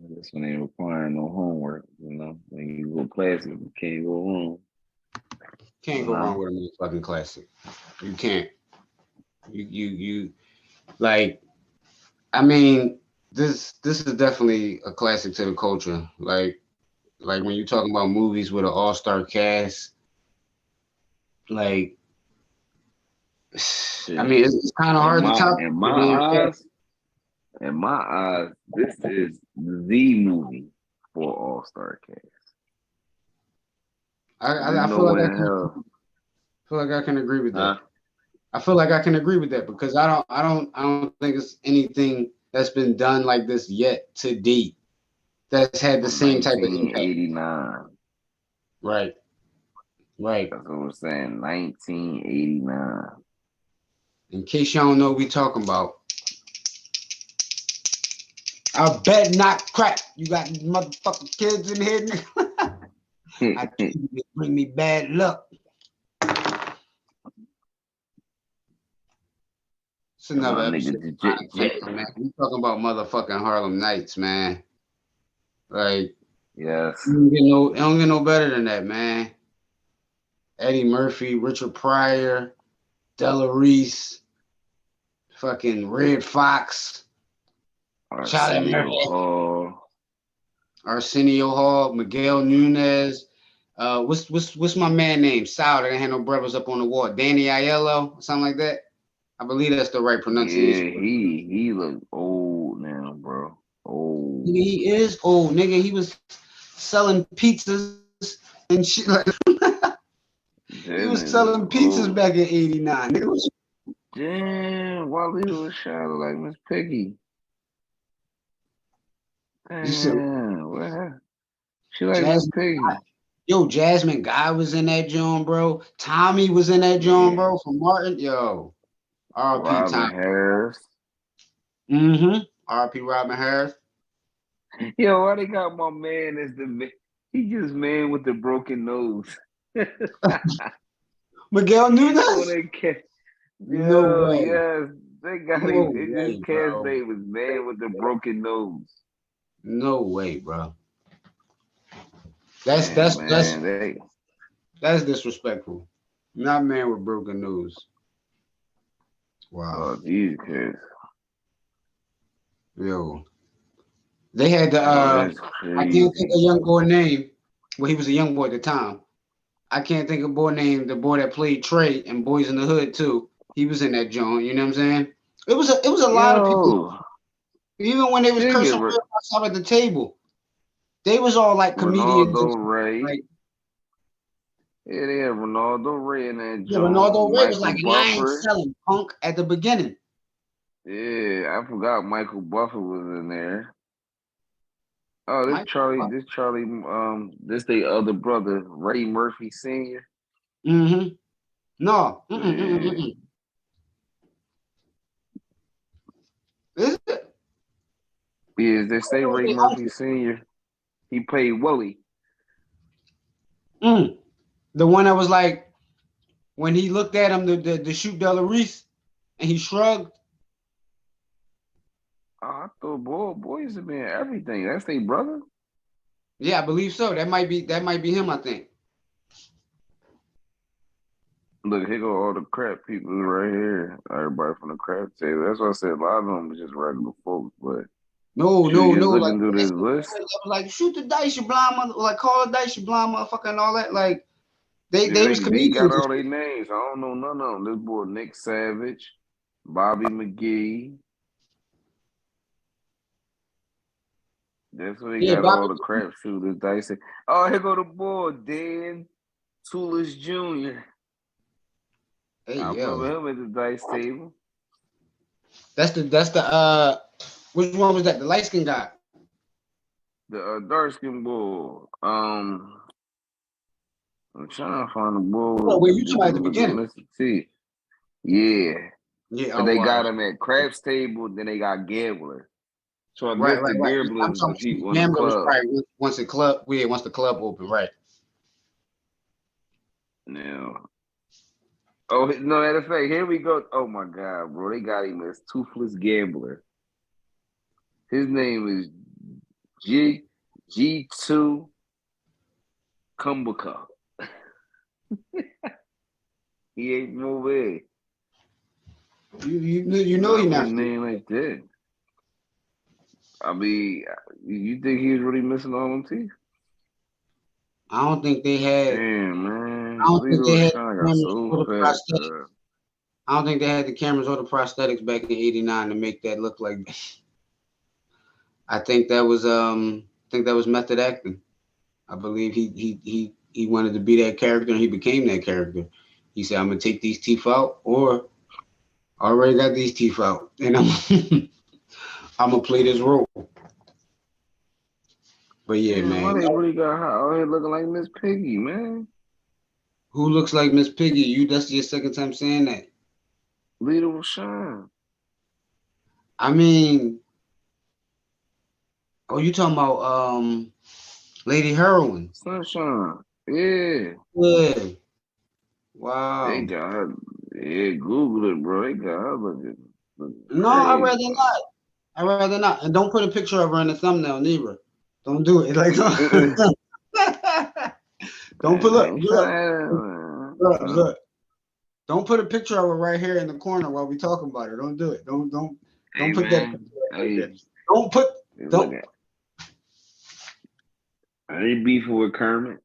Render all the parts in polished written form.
This one ain't requiring no homework, When you go classic, you can't go wrong. Can't go wrong with a motherfucking classic. You can't. You like. I mean, this is definitely a classic to the culture. Like when you're talking about movies with an all-star cast, like I mean, it's kind of hard to top. In my eyes, this is the movie for all-star cast. I feel like I can agree with that. I feel like I can agree with that because I don't think it's anything that's been done like this yet to date that's had the same type of impact. 1989. Right. That's what I'm saying. 1989. In case y'all don't know what we talking about. I bet not crack. You got motherfucking kids in here, nigga. I told you to bring me bad luck. It's another episode. Man. We talking about motherfucking Harlem Nights, man. Like, yes, it don't get no better than that, man. Eddie Murphy, Richard Pryor, Della Reese, fucking Red Fox, Arsenio Hall, Miguel Nunez. What's my man name? Sal that had no brothers up on the wall. Danny Aiello, something like that. I believe that's the right pronunciation. Yeah, he look old now, bro. Old. He is old, nigga. He was selling pizzas and shit like. He was selling pizzas back in '89. Nigga. Damn, Wally was shot like Miss Piggy. Damn, what? She like Miss Piggy. Yo, Jasmine Guy was in that joint, bro. Tommy was in that joint, bro. From Martin, yo. R.P. Tommy Harris. R.P. Robin Harris. Yo, why they got my man as the he just man with the broken nose. Miguel Nunez? No way. Yes, they got him. His cast name was Man with the Broken Nose. No way, bro. That's disrespectful. Not Man with Broken Nose. Wow. Oh, these kids. Yo. They had the I can't think of a young boy name. Well, he was a young boy at the time. I can't think of a boy named the boy that played Trey and Boys in the Hood too. He was in that joint. You know what I'm saying? It was a lot of people. Even when they was cursing outside at the table, they was all like comedians. Ray. Yeah, they had Ronaldo Ray in that joint. Yeah, Ronaldo Ray was like, I ain't selling punk at the beginning. Yeah, I forgot Michael Buffer was in there. Oh, this the other brother, Ray Murphy Sr. No. Is it? Yeah, they say Ray Murphy Sr. He played Willie. The one that was like, when he looked at him to shoot Della Reese, and he shrugged. Oh, I thought boys have been everything. That's their brother. Yeah, I believe so. That might be him. I think. Look, here go all the crap people right here. Everybody from the crap table. That's why I said a lot of them was just regular folks. But no. Looking through this list, like shoot the dice, you blind mother. Like call the dice, you blind motherfucker, and all that. Like they was comedians. They got all their names. I don't know none of them. This boy Nick Savage, Bobby McGee. That's what they got all the crap shooters dicing. Oh, here go the boy Dan Tulis Jr. Hey, I remember him at the dice table. That's the which one was that? The light skin guy. The dark skin bull. I'm trying to find the bull. Oh, where you tried at the beginning? Yeah. But they got him at Crab's table, then they got Gambler. So I missed the Gambler because he won the club. Once the club opened, right? Now, Oh no, matter of fact, here we go. Oh my god, bro, they got him as Toothless Gambler. His name is G2 Kumbaka. He ain't no way. You know he not name like that. I mean, you think he was really missing all them teeth? I don't think they had. Damn, man. I don't think they had so fat, I don't think they had the cameras or the prosthetics back in '89 to make that look like that. I think that was method acting. I believe he wanted to be that character and he became that character. He said, "I'm gonna take these teeth out, or I already got these teeth out, and I'm gonna play this role." But yeah, man. Why they really got out here looking like Miss Piggy, man? Who looks like Miss Piggy? That's your second time saying that. Lita Rashawn. I mean, oh, you talking about Lady Heroin? Sunshine. Yeah. Yeah. Wow. They got her. Yeah, Google it, bro. They got her looking no, I'd rather not. I'd rather not. And don't put a picture of her in the thumbnail, neither. Don't do it. Like, don't put look. Don't put a picture of her right here in the corner while we talking about her. Don't do it. Don't put that picture right there. Don't. I ain't beefing with Kermit.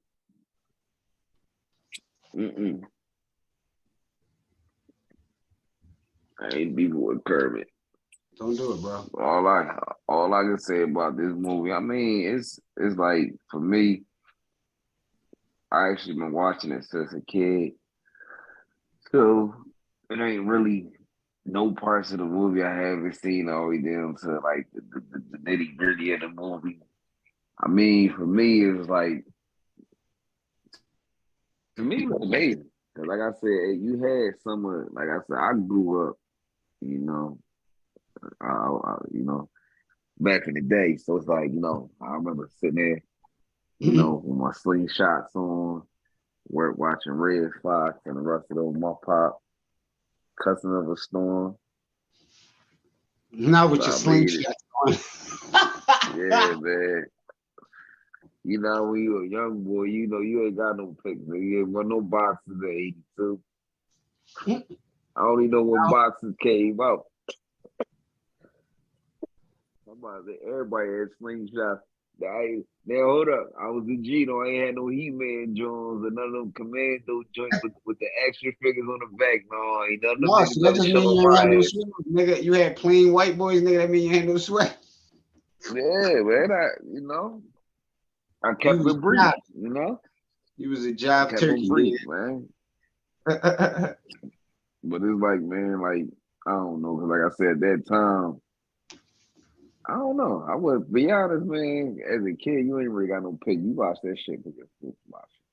I ain't beefing with Kermit. Don't do it, bro. All I can say about this movie, I mean, it's like, for me, I actually been watching it since a kid. So it ain't really no parts of the movie I haven't seen all the way down to like the nitty gritty of the movie. I mean, for me, it was like, to me, it was amazing. Cause like I said, you had someone, like I said, I grew up, you know, back in the day. So it's like, I remember sitting there, with my slingshots on, watching Red Fox and the rest of those, my pop, Cousin of a Storm. Now with your slingshot on. Yeah, man. When you a young boy, you ain't got no picks. You ain't got no boxes at 82. I only know when boxes came out. Everybody had slingshots. Now hold up. I was a G, though. I ain't had no He-Man Jones or none of them Commando joints with the extra figures on the back. No, ain't none of them. No, so that just mean you ain't had no sweat. Nigga, you had plain white boys, nigga. That mean you had no sweat. Yeah, man. I kept it brief, He was a job turkey, brief, man. But it's like, man, like, I don't know, cause like I said, at that time, I don't know. I would be honest, man. As a kid, you ain't really got no pick. You watch that shit because you're watching.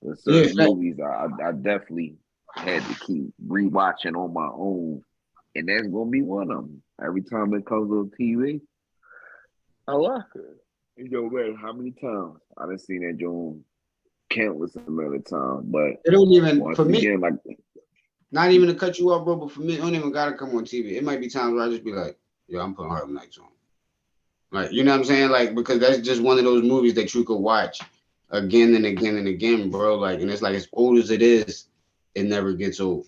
There's certain movies I definitely had to keep rewatching on my own, and that's gonna be one of them. Every time it comes on TV, I like it. It don't matter how many times I done seen that joint countless amount of times, but it don't even for me. Like, not even to cut you off, bro, but for me, it don't even gotta come on TV. It might be times where I just be like, "Yo, I'm putting Harlem Nights on." Like, you know what I'm saying? Like, because that's just one of those movies that you could watch again and again and again, bro. Like, and it's like, as old as it is, it never gets old.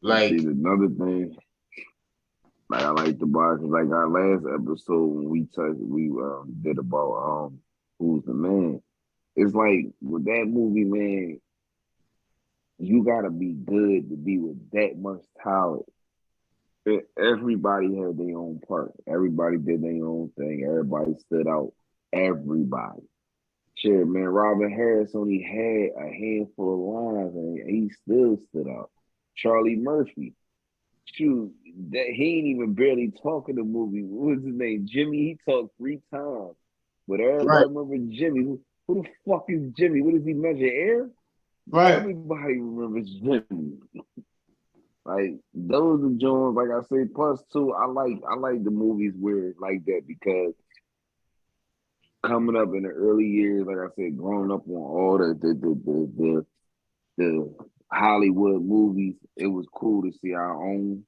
Like, another thing, like I like to watch, like our last episode when we did about Who's the Man. It's like with that movie, man, you gotta be good to be with that much talent. Everybody had their own part. Everybody did their own thing. Everybody stood out. Everybody. Shit, man, Robin Harris only had a handful of lines and he still stood out. Charlie Murphy. Shoot, that he ain't even barely talking the movie. What was his name? Jimmy, he talked 3 times. But everybody remember Jimmy. Who the fuck is Jimmy? What does he measure air? Right. Everybody remembers Jimmy. Like those are Jones, like I say, plus too, I like the movies where like that because coming up in the early years, like I said, growing up on all the Hollywood movies, it was cool to see our own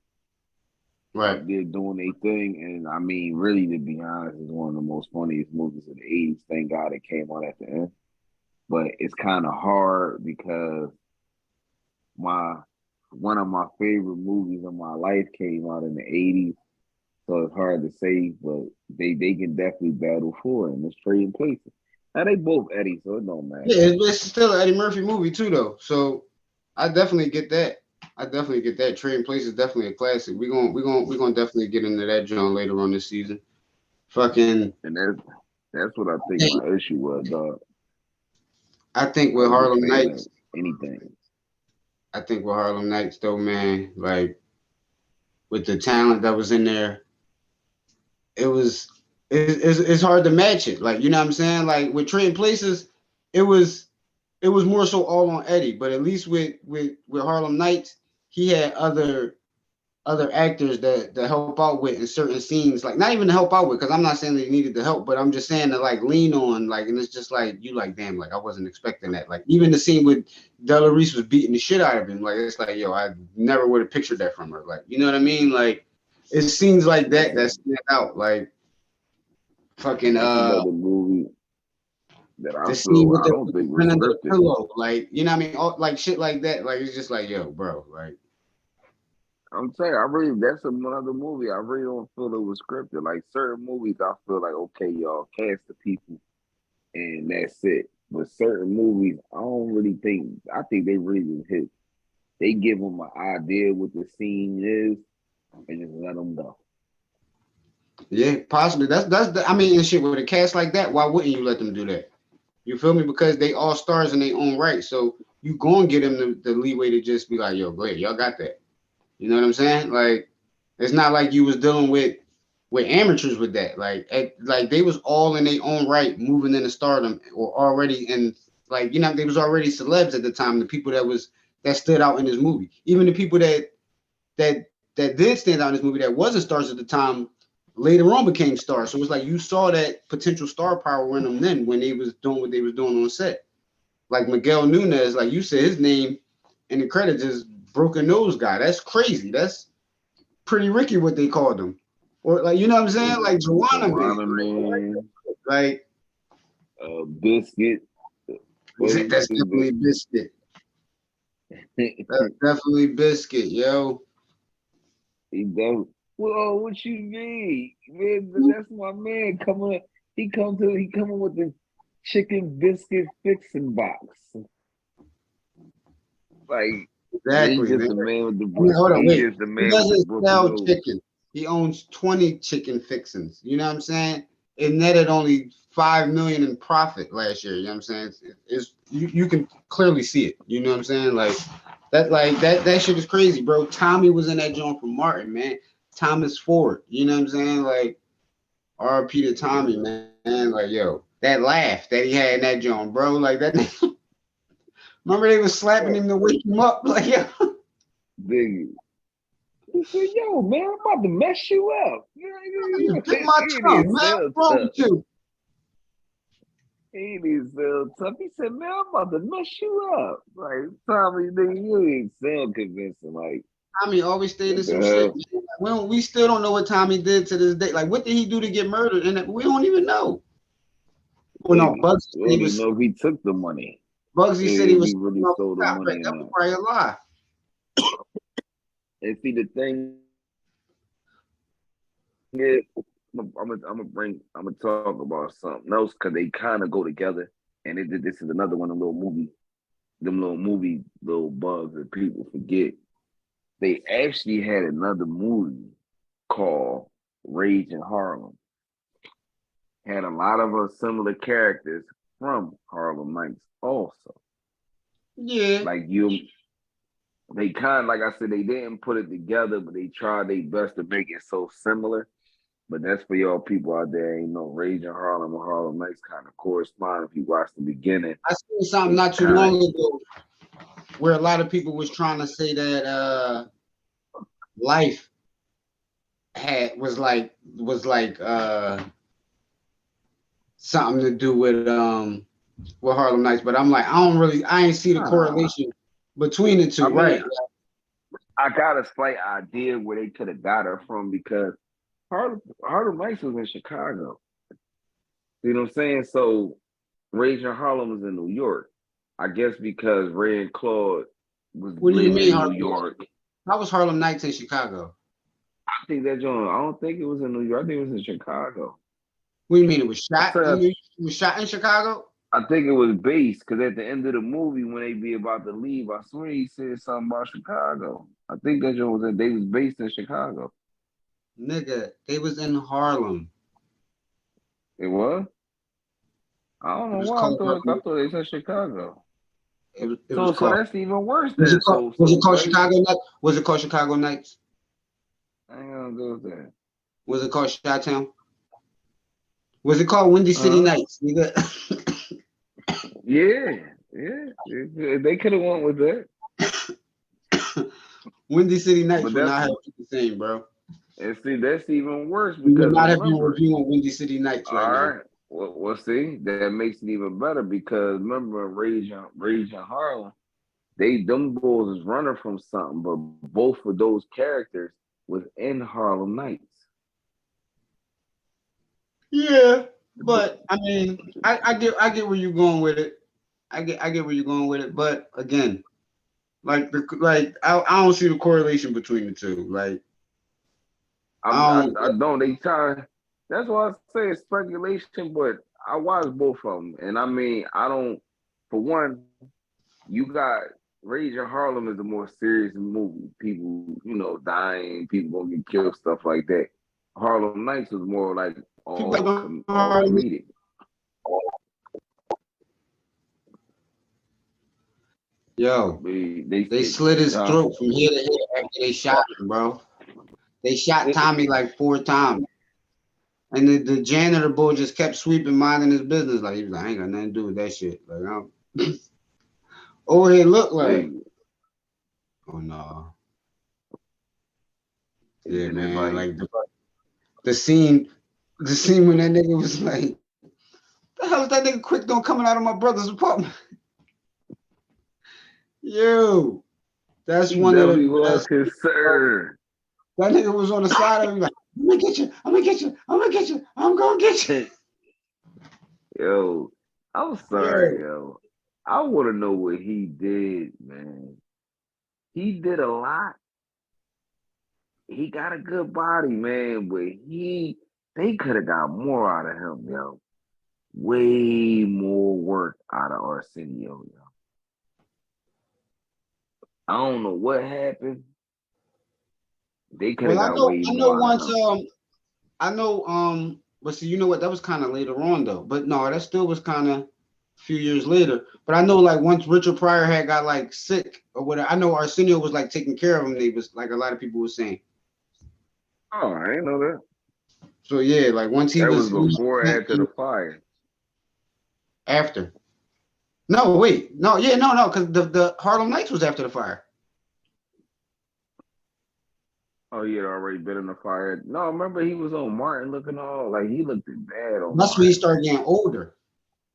Right. out there doing their thing. And I mean, really, to be honest, it's one of the most funniest movies of the 80s. Thank God it came out at the end. But it's kind of hard because my one of my favorite movies of my life came out in the 80s. So it's hard to say, but they can definitely battle for it, and it's trading places. Now they both Eddie, so it don't matter. Yeah, it's still an Eddie Murphy movie too, though. So I definitely get that. I definitely get that. Trading Place is definitely a classic. We're gonna definitely get into that John later on this season. Fucking, And that's what I think my issue was, dog. I think I with was a Harlem fan of Nights, anything. I think with Harlem Nights though, man, like with the talent that was in there, it was it's hard to match it. Like, you know what I'm saying? Like with Trading Places, it was it was more so all on Eddie, but at least with Harlem Nights, he had other actors that help out with in certain scenes, like not even to help out with, because I'm not saying that he needed the help, but I'm just saying to like lean on, like, and it's just like you like, damn, like I wasn't expecting that. Like even the scene with Della Reese was beating the shit out of him, like it's like, yo, I never would have pictured that from her. Like, you know what I mean? Like it's scenes like That's that that stand out. Like fucking that's another movie that I the scene feel with I the don't think was pen under the scripted. pillow, like, you know what I mean? All, like shit like that. Like it's just like, yo, bro, like I'm saying I really that's another movie I really don't feel it was scripted. Like certain movies, I feel like okay, y'all cast the people and that's it. But certain movies, I don't really think. I think they really just hit. They give them an idea what the scene is and just let them go. yeah, possibly. I mean, and shit with a cast like that, why wouldn't you let them do that? You feel me? Because they all stars in their own right. So you gonna get them the leeway to just be like, yo, go ahead, y'all got that. You know what I'm saying? Like, it's not like you was dealing with amateurs with that. Like they was all in their own right, moving into stardom or already in, like, you know, they was already celebs at the time. The people that stood out in this movie, even the people that did stand out in this movie that wasn't stars at the time, later on became stars. So it's like you saw that potential star power in them then when they was doing what they was doing on set. Like Miguel Nunez, like you said, his name in the credits is Broken Nose Guy. That's crazy. That's Pretty Ricky, what they called him. Or like, you know what I'm saying? Like Joanna Man. Joanna Man, Like Biscuit. What is that's it? definitely Biscuit. That's definitely Biscuit, yo. He does. Well, what you mean, man? That's my man coming. He coming with the chicken biscuit fixing box. Like he Exactly, just man. the man with the I mean, hold on, he wait. just the He man with the doesn't broken sell nose. chicken. He owns 20 chicken fixins. You know what I'm saying? It netted only 5 million in profit last year. You know what I'm saying? It's you can clearly see it. You know what I'm saying? Like that shit is crazy, bro. Tommy was in that joint from Martin, man. Thomas Ford. You know what I'm saying? Like RP to Tommy, man. Like, yo, that laugh that he had in that joint, bro. Like that. Remember they was slapping him to wake him up, like, yo. Big. He said, "Yo, man, I'm about to mess you up. Bit my He tongue, didn't man. sell What's wrong tough. with you? He didn't sell tough. He said, man, I'm about to mess you up. Like Tommy, nigga, you ain't sound convincing. Like Tommy always stayed in what the some shit. hell? We still don't know what Tommy did to this day. Like, what did he do to get murdered? And we don't even know. Well, no, Maybe Bugsy we said he don't even was. know if he took the money. Bugsy said he If was he really off stole the the top, but money or that was not. probably a lie. And see, the thing is, I'm gonna talk about something else because they kind of go together. And this is another one of them little movie, little bugs that people forget. They actually had another movie called Rage in Harlem. Had a lot of similar characters from Harlem Nights also. Yeah, Like they kind of, like I said, they didn't put it together, but they tried their best to make it so similar. But that's for y'all people out there. Ain't no Rage in Harlem or Harlem Nights kind of correspond. If you watch the beginning, I seen something it's not too kind long of ago where a lot of people was trying to say that life had was like something to do with Harlem Nights, but I'm like, I ain't see the nah. correlation between the two, I mean, right? I got a slight idea where they could have got her from because Harlem Nights was in Chicago. You know what I'm saying? So Raging Harlem was in New York. I guess because Ray and Claude was What do you living mean in New Harlem? York. How was Harlem Nights in Chicago? I think that joint. I don't think it was in New York. I think it was in Chicago. What do you mean it was I shot in said It was shot in Chicago? I think it was based because at the end of the movie when they be about to leave, I swear he said something about Chicago. I think that joint was they was based in Chicago. Nigga, they was in Harlem. It was. I don't It know was why called I thought they said Chicago. it was So called that's even worse then. was it So called right, Chicago Nights? Was it called Chicago Nights? I ain't gonna go with that. Was it called Chi Town? Was it called Windy City Uh Nights, nigga? yeah. They could have went with that, Windy City Nights but would that's not have been the same, bro. and see that's even worse We would because not have been remember, reviewing Windy City Nights right all now. right, well see that makes it even better because remember Rage and Harlem, they them boys is running from something, but both of those characters was in Harlem Nights. Yeah, but I mean, I get where you're going with it. I get where you're going with it, but again, I don't see the correlation between the two. Like I don't. I don't. They try. That's why I say it's speculation, but I watched both of them, and I mean, I don't. For one, you got Rage in Harlem is a more serious movie. People, dying, people gonna get killed, stuff like that. Harlem Nights was more like all comedic. Yo, They they said, slit his throat from here to here after they shot him, bro. They shot Tommy like 4 times. And the janitor boy just kept sweeping, minding his business. Like he was like, I ain't got nothing to do with that shit. Like I'm over here look like, oh no. Yeah, man. Like the scene when that nigga was like, the hell is that nigga quick on coming out of my brother's apartment? Yo, that's one of the was best. concerned. That nigga was on the side of him like, I'm gonna get you, I'm gonna get you, I'm gonna get you, I'm gonna get you. Yo, I'm sorry, yo. I want to know what he did, man. He did a lot. He got a good body, man, but they could have got more out of him, yo. Way more work out of Arsenio, yo. I don't know what happened. They could have got way more out of him. But see, you know what? That was kind of later on though. But no, that still was kind of a few years later. But I know like once Richard Pryor had got like sick or whatever, I know Arsenio was like taking care of him. They was like a lot of people were saying. Oh, I didn't know that. So yeah, like once he that was before or after the fire. After. No, wait. No, yeah, no, because the Harlem Nights was after the fire. Oh, he had already been in the fire. No, remember he was on Martin looking all like he looked bad on That's Martin. when he started getting older.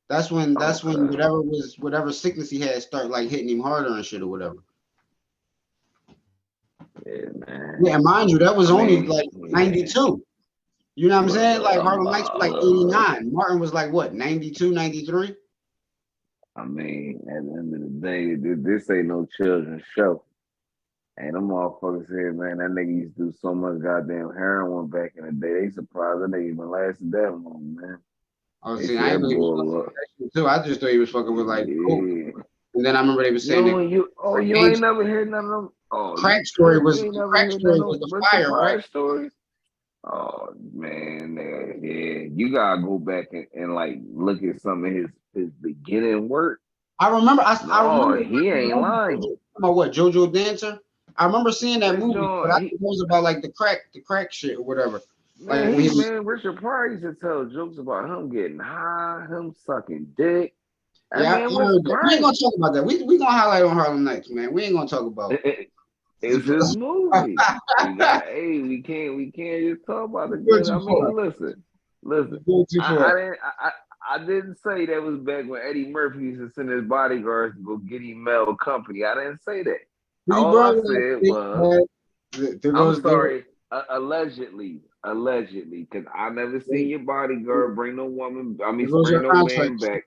That's when whatever sickness he had start like hitting him harder and shit or whatever. Yeah, man. Yeah, mind you, that was only like 92. You know what I'm saying? Like Harlem Nights was like 89. Martin was like what, 92, 93? I mean, at the end of the day, this ain't no children's show. And them motherfuckers here, man, that nigga used to do so much goddamn heroin back in the day. They surprised that nigga even lasted that long, man. Oh, see, I ain't believe he was fucking with that shit too. I just thought he was fucking with like coke. And then I remember they were saying you ain't never heard none of them. Oh, crack story was the fire, right? Stories. Oh man, yeah, you gotta go back and like look at some of his beginning work. I remember. I remember. He ain't lying. About what, JoJo Dancer? I remember seeing that movie, but I think it was about like the crack shit or whatever. Man, Richard Pryor used to tell jokes about him getting high, him sucking dick. Yeah, I heard that. We ain't gonna talk about that. We gonna highlight on Harlem Nights, man. We ain't gonna talk about it. It's his movie. We can't just talk about it. I mean, listen. I didn't say that was back when Eddie Murphy used to send his bodyguards to go get him Mel company. I didn't say that. See, All bro, I said was, there I'm goes there. sorry, allegedly, because I never seen your bodyguard bring no woman. I mean, There goes bring your no man contract. back,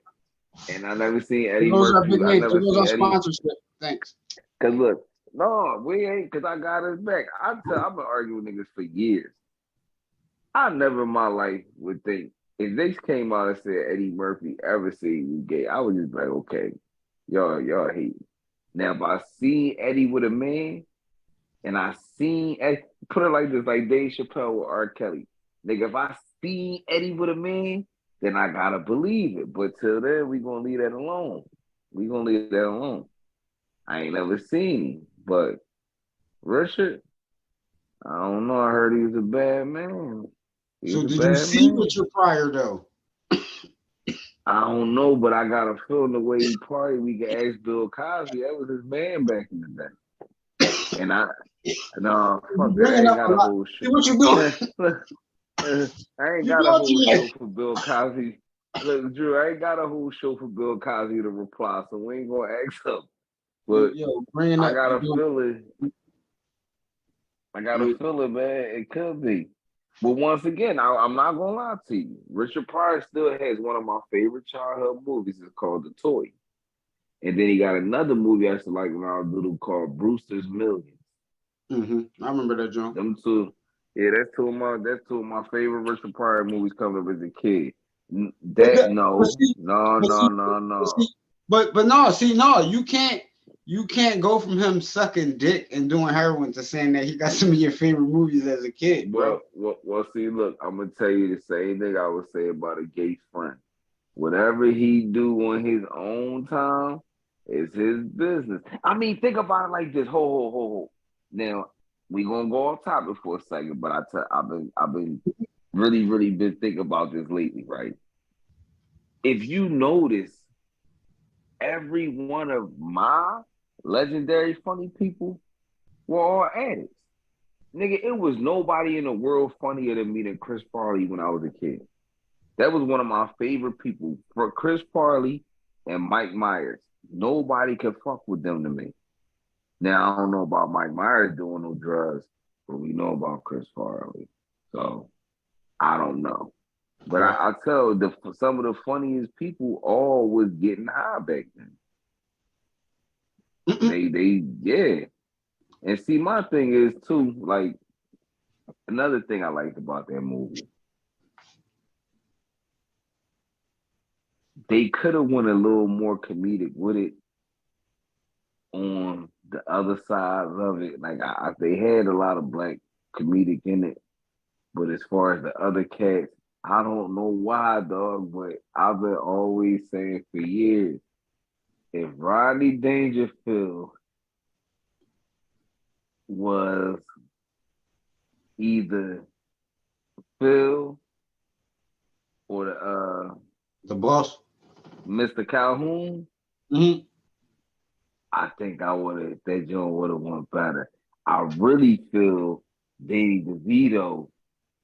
and I never seen There Eddie goes our big Murphy. I name. There never goes our seen Eddie. sponsorship. Thanks. Cause look, no, we ain't. Cause I got his back. I've been arguing with niggas for years. I never in my life would think if they came out and said Eddie Murphy ever seen you gay, I would just be like, okay, y'all hate me. Now, if I see Eddie with a man, and I seen Eddie, put it like this, like Dave Chappelle with R. Kelly. Nigga, if I see Eddie with a man, then I gotta believe it. But till then, we gonna leave that alone. We gonna leave that alone. I ain't never seen him, but Richard, I don't know. I heard he was a bad man. He was So a did you bad see man. Richard Pryor though? I don't know, but I got a feeling the way he partied, we could ask Bill Cosby. That was his man back in the day. And no, fuck that. I Bringing ain't up got a a lot. whole See show. what you doing? I ain't You got a doing whole too show much. for Bill Cosby. Look, Drew, I ain't got a whole show for Bill Cosby to reply, so we ain't gonna ask him. But Yo, bringing I up. got a feeling. I got a feeling, man, it could be. But once again, I'm not gonna lie to you. Richard Pryor still has one of my favorite childhood movies. It's called The Toy. And then he got another movie I used to like when I was little called Brewster's Millions. I remember that, John. Them two, yeah, that's two of my favorite Richard Pryor movies coming up as a kid. But No, see, no, but no, see, no, but no. see, but no, see, no, you can't go from him sucking dick and doing heroin to saying that he got some of your favorite movies as a kid, bro. Well, see, look, I'm gonna tell you the same thing I would say about a gay friend. Whatever he do on his own time is his business. I mean, think about it like this. Ho. Now we gonna go off topic for a second, but I've been really been thinking about this lately, right? If you notice, every one of my legendary funny people were all addicts. Nigga, it was nobody in the world funnier than me than Chris Farley when I was a kid. That was one of my favorite people. For Chris Farley and Mike Myers. Nobody could fuck with them to me. Now I don't know about Mike Myers doing no drugs, but we know about Chris Farley. So I don't know. But I tell some of the funniest people all was getting high back then. They yeah. And see, my thing is too, like another thing I liked about that movie. They could have went a little more comedic with it on the other side of it. Like they had a lot of black comedic in it, but as far as the other cats, I don't know why, dog. But I've been always saying for years, if Rodney Dangerfield was either Phil or The boss. Mr. Calhoun, I think that joint would have went better. I really feel Danny DeVito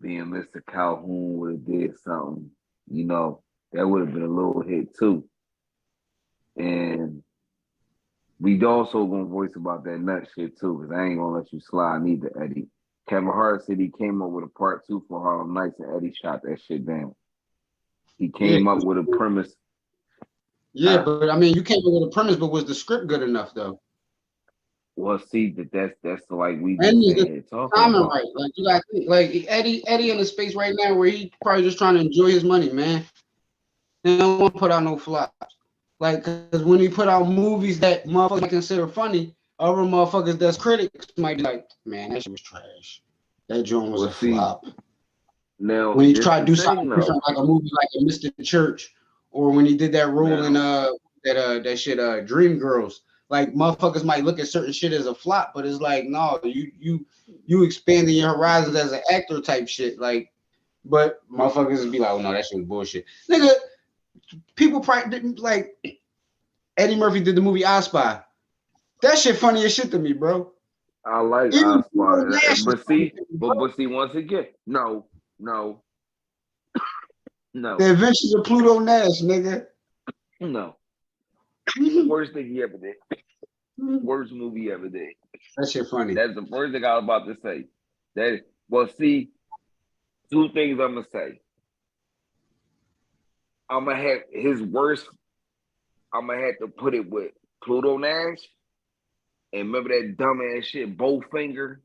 being Mr. Calhoun would have did something, that would have been a little hit too. And we also gonna voice about that nut shit too, because I ain't gonna let you slide neither, Eddie. Kevin Hart said he came up with a part 2 for Harlem Nights, and Eddie shot that shit down. He came up with a premise. Yeah, but I mean, you came up with a premise, but was the script good enough though? Well, see that's like we And just sitting here talking about. right. Like you got like Eddie in a space right now where he probably just trying to enjoy his money, man. He don't want to put out no flops. Like, because when he put out movies that motherfuckers consider funny, other motherfuckers that's critics might be like, man, that shit was trash. That joint was a flop. Now, when he tried to do something different, like a movie like a Mr. Church, or when he did that role in that shit Dreamgirls, like motherfuckers might look at certain shit as a flop, but it's like, no, you expanding your horizons as an actor type shit. Like, but motherfuckers would be like, oh no, that shit was bullshit. Nigga, people probably didn't like Eddie Murphy did the movie I Spy. That shit funny as shit to me, bro. I like I Spy. But see, once again, no. No. The Adventures of Pluto Nash, nigga. No. Worst thing he ever did. Worst movie he ever did. That shit funny. That's the first thing I was about to say. That well, see, two things I'm gonna say. I'm gonna have his worst. I'm gonna have to put it with Pluto Nash. And remember that dumbass shit, Bowfinger?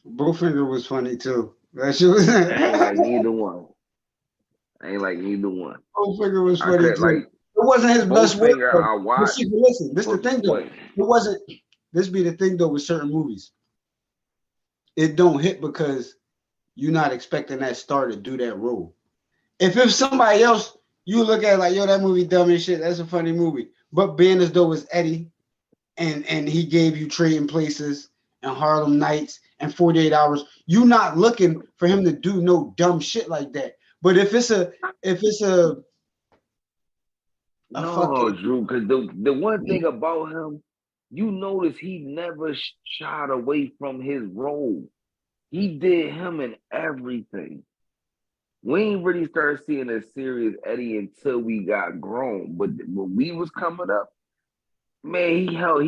Bowfinger was funny too. That shit was. I ain't like neither one. I ain't like neither one. Bowfinger was I funny could too. like It wasn't his best work Bowfinger. though. I But watched, see, listen, this the thing though. but It wasn't. This be the thing though with certain movies. It don't hit because you're not expecting that star to do that role. If it's somebody else, you look at it like, yo, that movie dumb as shit. That's a funny movie. But being as though it's Eddie, and he gave you Trading Places and Harlem Nights and 48 Hours, you not looking for him to do no dumb shit like that. But if it's a no, fucking Drew, because the one thing about him, you notice he never shied away from his role. He did him in everything. We ain't really started seeing a serious Eddie until we got grown. But when we was coming up, man, he held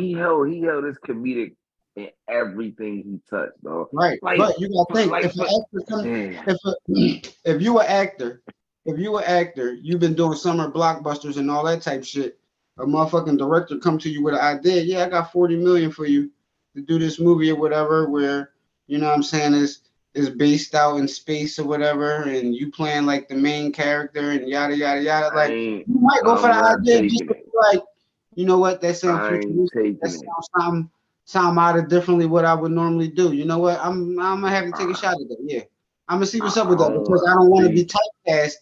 his comedic in everything he touched, though. right, Like, but you gotta think like, if an actor come, damn. if you an actor, you've been doing summer blockbusters and all that type shit. A motherfucking director come to you with an idea. Yeah, I got 40 million for you to do this movie or whatever, where you know what I'm saying is based out in space or whatever, and you playing like the main character and yada yada yada. I Like ain't. you might go for the I'm not idea just taking to it. be like, you know what, that sounds I ain't futuristic. That taking it. sounds sound out of differently what I would normally do. You know what? I'm gonna have to take a I, shot at that. Yeah, I'm gonna see what's up I with that don't because I don't want to be see. typecast.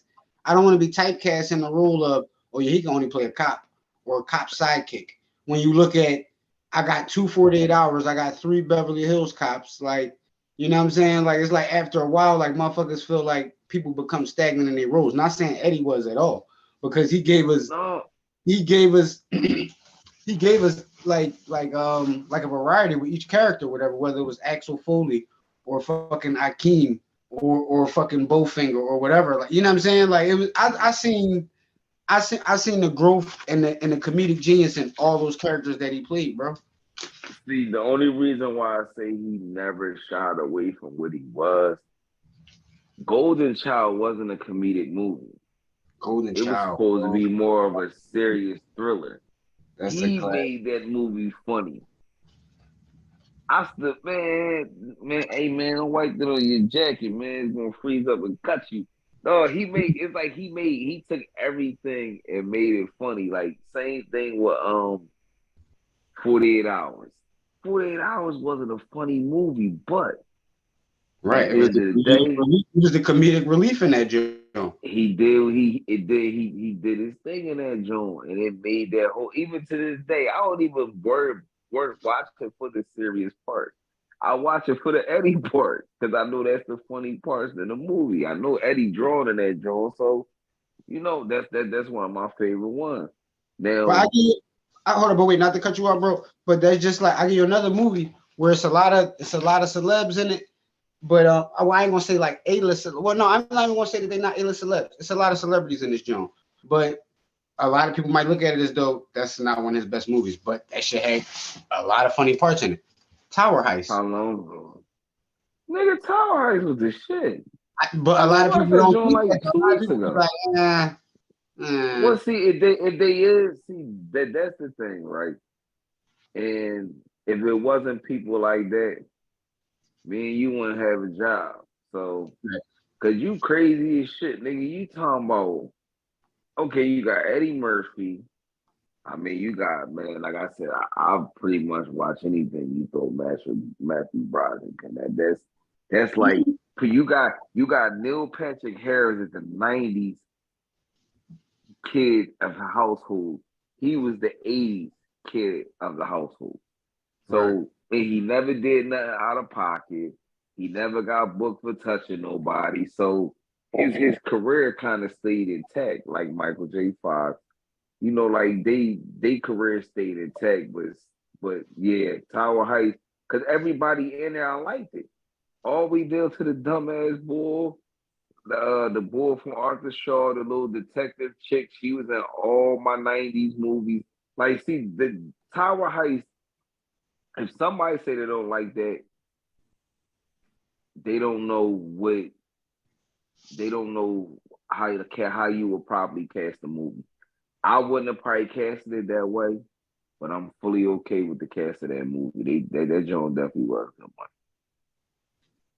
I don't want to be typecast in the role of, oh yeah, he can only play a cop or a cop sidekick. When you look at, I got 2 48 hours, I got 3 Beverly Hills Cops. Like, you know what I'm saying? Like it's like after a while, like motherfuckers feel like people become stagnant in their roles. Not saying Eddie was at all, because No, he gave us he gave us like a variety with each character, whatever, whether it was Axel Foley or fucking Akeem or fucking Bowfinger or whatever. Like you know what I'm saying? Like it was I seen the growth and the comedic genius in all those characters that he played, bro. see, the only reason why I say he never shied away from what he was, Golden Child wasn't a comedic movie. Golden It was Child, supposed to bro. be more of a serious thriller. That's a He class. made that movie funny. I still, man, hey man, don't wipe that on your jacket, man. It's gonna freeze up and cut you. No, it's like he took everything and made it funny. Like same thing with 48 hours. 48 hours wasn't a funny movie, but at Right. the end of the day, It was the comedic relief in that joint. he did his thing in that joint, and it made that whole. Even to this day, I don't even word watch it for the serious part. I watch it for the Eddie part because I know that's the funny parts in the movie. I know Eddie drawn in that joint, so that's one of my favorite ones. But I Now, give you, hold on, but wait, not to cut you off, bro. But that's just like I give you another movie where it's a lot of celebs in it. But I ain't gonna say like A-list. Well, no, I'm not even gonna say that they're not A-list celebs. It's a lot of celebrities in this joint. But a lot of people might look at it as though that's not one of his best movies. But that shit had a lot of funny parts in it. Tower Heist. how long ago? Nigga, Tower Heist was the shit. But I a just lot of watched people that don't joint think that. like A two lot of weeks people be ago. like, Well, see, if they is see that's the thing, right? And if it wasn't people like that, me and you wouldn't have a job. So, cause you crazy as shit, nigga. You talking about okay? You got Eddie Murphy. I mean, you got man. Like I said, I'll pretty much watch anything you throw Matthew Broderick, and that's like you got Neil Patrick Harris at the '90s kid of the household. He was the '80s kid of the household. right. So and he never did nothing out of pocket. He never got booked for touching nobody. So his career kind of stayed intact, like Michael J. Fox. Like they career stayed intact, but yeah, Tower Heights, because everybody in there I liked it. All we did to the dumbass bull, the boy from Arthur Shaw, the little detective chick. She was in all my '90s movies. Like, see, the Tower Heist. If somebody say they don't like that, they don't know what. They don't know how you would probably cast the movie. I wouldn't have probably casted it that way, but I'm fully okay with the cast of that movie. That joint definitely worth the money.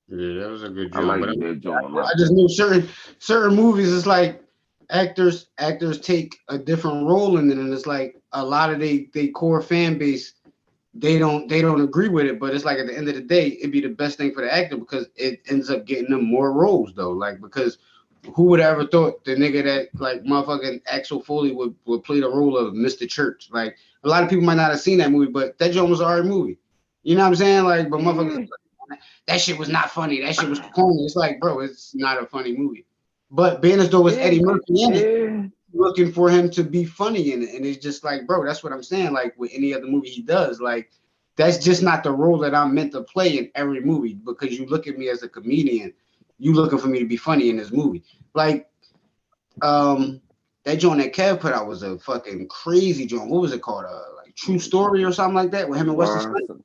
Yeah, that was a good I joint. like But that joint a lot. I just knew certain movies. It's like actors take a different role in it, and it's like a lot of they core fan base. They don't agree with it, but it's like at the end of the day, it'd be the best thing for the actor because it ends up getting them more roles though. Like because who would have ever thought the nigga that like motherfucking Axel Foley would play the role of Mr. Church? Like a lot of people might not have seen that movie, but that joint was an alright movie. You know what I'm saying? Like, but motherfuckers, that shit was not funny. That shit was corny. It's like, bro, it's not a funny movie. But being as though it's Eddie Murphy in it, looking for him to be funny in it, and it's just like, bro, that's what I'm saying. Like with any other movie he does, like that's just not the role that I'm meant to play in every movie. Because you look at me as a comedian, you looking for me to be funny in this movie. Like, that joint that Kev put out was a fucking crazy joint. What was it called? Like True Story or something like that with him and Wesley Snipes.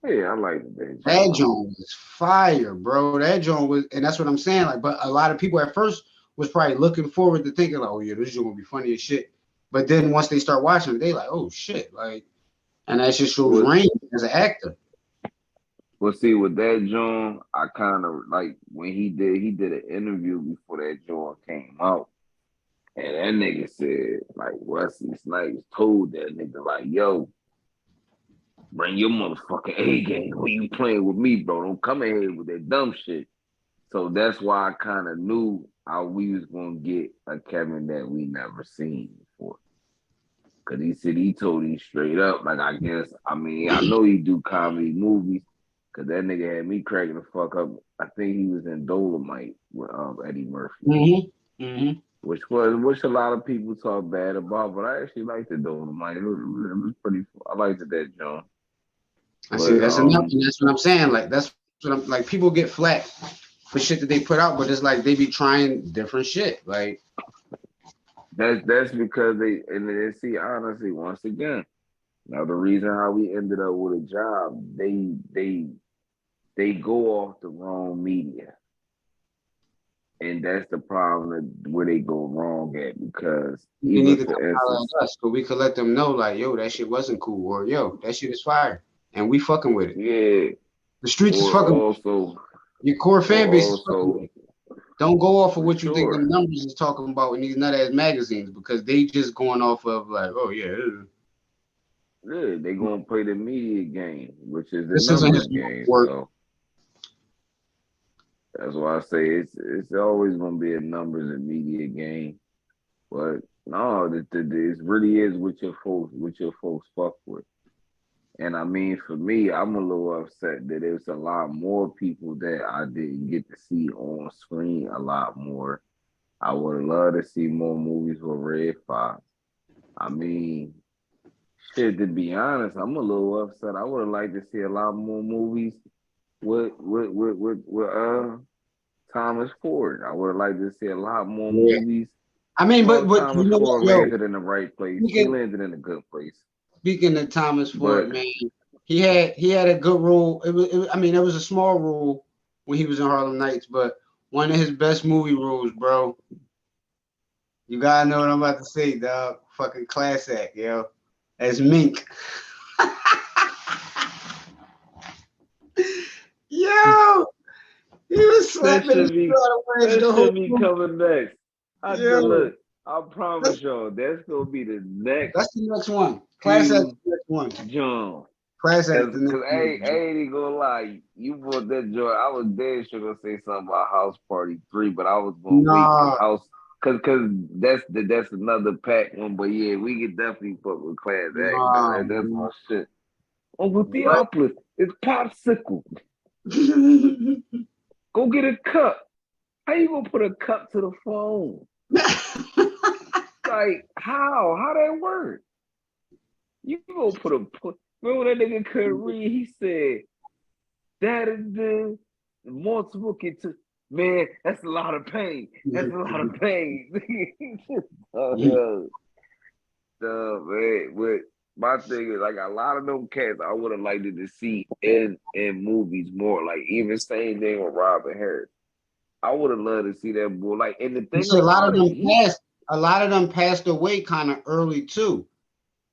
Yeah, I like that joint. That joint was fire, bro. That joint was, and that's what I'm saying. Like, but a lot of people at first was probably looking forward to thinking like, oh yeah, this joint gonna be funny as shit. But then once they start watching it, they like, oh shit, like, and that just shows range as an actor. Well, see, with that joint, I kind of like when he did an interview before that joint came out, and that nigga said like Wesley Snipes told that nigga like, yo, bring your motherfucking A game. Who you playing with me, bro? Don't come in here with that dumb shit. So that's why I kind of knew how we was gonna get a Kevin that we never seen before. Cause he said he told him straight up, like I mean, I know he do comedy movies, cause that nigga had me cracking the fuck up. I think he was in Dolomite with Eddie Murphy. Which a lot of people talk bad about, but I actually liked the Dolomite. It was pretty. I liked that John. I see. That's enough, and that's what I'm saying. Like that's what I'm like. People get flat for shit that they put out, but it's like they be trying different shit. Like that's because they see honestly once again. Now the reason how we ended up with a job, they go off the wrong media. And that's the problem where they go wrong at because you need to come out at us so we could let them know, like, yo, that shit wasn't cool, or yo, that shit is fire, and we fucking with it. Yeah, the streets is fucking. Also, your core fan base is fucking with it. Don't go off of what you think the numbers is talking about in these nut ass magazines because they just going off of like, oh yeah. Yeah, they gonna play the media game, which is the numbers game. So that's why I say it's always gonna be a numbers and media game. But no, it really is what your folks fuck with. And I mean, for me, I'm a little upset that there's a lot more people that I didn't get to see on screen a lot more. I would love to see more movies with Red Fox. I mean, shit, to be honest, I'm a little upset. I would have liked to see a lot more movies with Thomas Ford. I would have liked to see a lot more movies. I mean, but Thomas Ford landed in the right place. He landed in a good place. Speaking of Thomas Ford, man, he had a good role. I mean, it was a small role when he was in Harlem Nights, but one of his best movie roles, bro. You gotta know what I'm about to say, dog. Fucking class act, yo. As Mink. Yo, he was slapping that should be coming next. Look, I promise y'all, that's gonna be the next. That's the next one. Class act the next one. John. Class act the next one. I ain't even gonna lie. You brought that joint. I was dead sure gonna say something about House Party 3, but I was gonna wait House. Cause that's another pack one, but yeah, we could definitely fuck with Class Act. That's my shit. Oh, with Theopolis, it's popsicle. Go get a cup. How you gonna put a cup to the phone? Like how? How that work? You gonna put. Remember when that nigga couldn't read? He said that is the multiplicative. Man, that's a lot of pain. That's a lot of pain. Man, but my thing is like a lot of them cats I would have liked to see in movies more. Like even same thing with Robin Harris. I would have loved to see that boy. Like, and the You thing see, about it, a lot of them passed away kind of early too.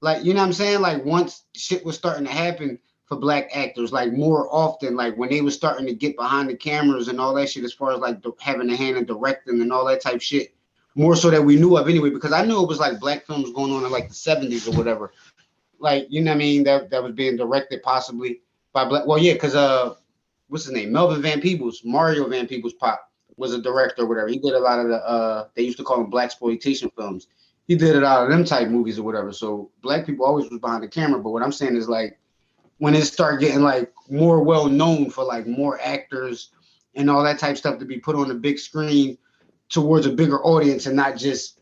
Like, you know what I'm saying? Like once shit was starting to happen for black actors, like more often, like when they was starting to get behind the cameras and all that shit, as far as like having a hand in directing and all that type shit, more so that we knew of anyway, because I knew it was like black films going on in like the 70s or whatever. Like, you know what I mean? That was being directed possibly by black. Well, yeah, because what's his name? Melvin Van Peebles, Mario Van Peebles pop was a director or whatever. He did a lot of the they used to call them black exploitation films. He did a lot of them type movies or whatever. So black people always was behind the camera. But what I'm saying is like when it started getting like more well known for like more actors and all that type stuff to be put on the big screen towards a bigger audience and not just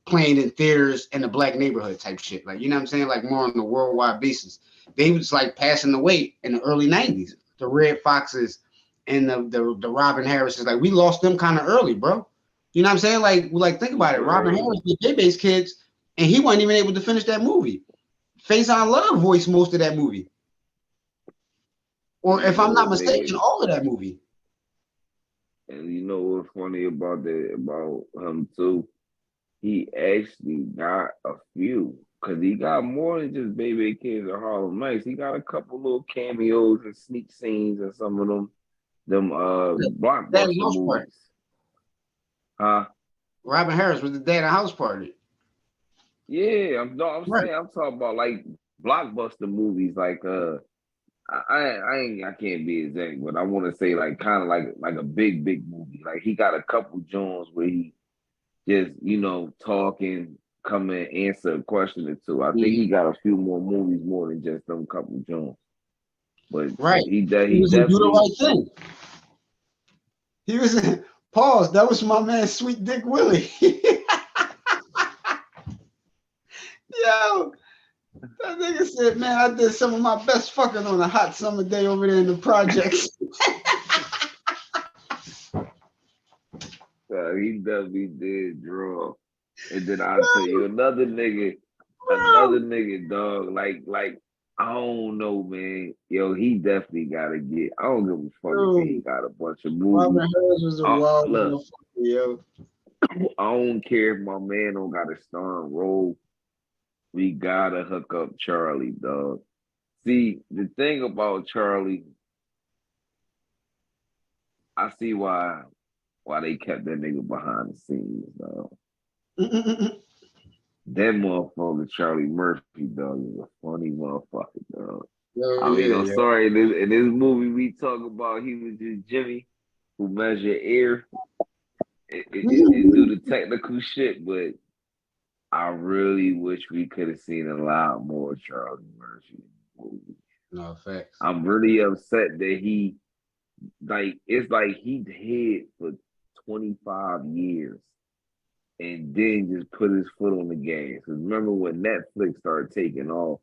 playing in theaters in the black neighborhood type shit. Like, you know what I'm saying? Like more on a worldwide basis. They was like passing away in the early 90s. The Red Foxes and the Robin Harrises. Like we lost them kind of early, bro. You know what I'm saying? Like think about it. Robin Harris did J-Base Kids, and he wasn't even able to finish that movie. Faison Love voiced most of that movie. Or if I'm not mistaken, all of that movie. And you know what's funny about him too? He actually got a few. Cause he got more than just Baby Kids or Harlem Nights. He got a couple little cameos and sneak scenes and some of them blockbuster movies. Party. Huh? Robin Harris was the dad of House Party. Yeah, I'm saying I'm talking about like blockbuster movies like I can't be exact, but I want to say like kind of like a big movie. Like he got a couple joints where he just talking, come and answer a question or two. I think he got a few more movies more than just them couple joints. But he definitely do the right thing. He was in pause. That was my man, Sweet Dick Willie. Yo, that nigga said, man, I did some of my best fucking on a hot summer day over there in the projects. He definitely did draw. And then I'll tell you another nigga, dog. Like I don't know, man. Yo, he definitely gotta get. I don't give a fuck if he got a bunch of movies. Robin Harris was a wild motherfucker, yo. I don't care if my man don't got a starring role. We gotta hook up Charlie, dog. See, the thing about Charlie, I see why they kept that nigga behind the scenes, dog. That motherfucker, Charlie Murphy, dog, is a funny motherfucker, dog. I'm sorry. In this movie we talk about, he was just Jimmy who measure air and do the technical shit, but I really wish we could have seen a lot more Charlie Murphy. No facts. I'm really upset that it's like he hid for 25 years and then just put his foot on the gas. Because remember when Netflix started taking off,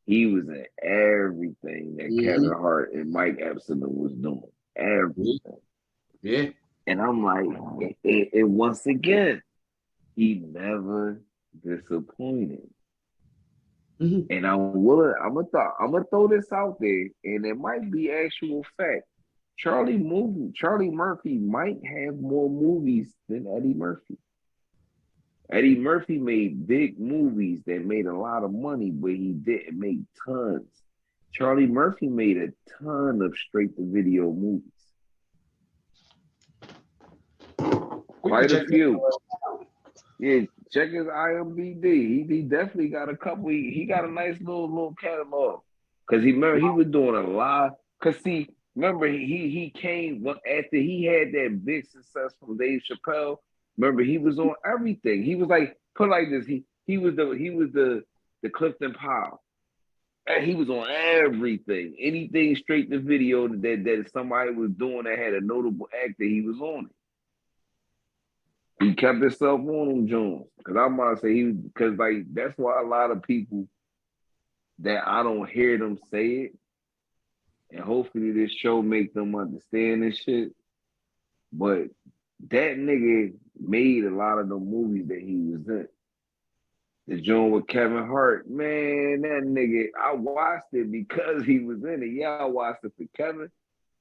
he was in everything that Kevin Hart and Mike Epson was doing. Everything. Yeah. And I'm like, and once again, he never disappointed. And I'm gonna throw this out there, and it might be actual fact. Charlie Murphy might have more movies than Eddie Murphy. Eddie Murphy made big movies that made a lot of money, but he didn't make tons. Charlie Murphy made a ton of straight-to-video movies. Quite a few. Yeah, check his IMDb. He definitely got a couple. He got a nice little catalog. Cause he was doing a lot. Cause see, remember he came after he had that big success from Dave Chappelle. Remember he was on everything. He was like put like this. He was the Clifton Powell. And he was on everything. Anything straight to video that somebody was doing that had a notable actor, he was on it. He kept himself on them Jones. Cause I'm gonna say because like that's why a lot of people that I don't hear them say it, and hopefully this show make them understand this shit. But that nigga made a lot of the movies that he was in. The joint with Kevin Hart, man, that nigga, I watched it because he was in it. Yeah, I watched it for Kevin,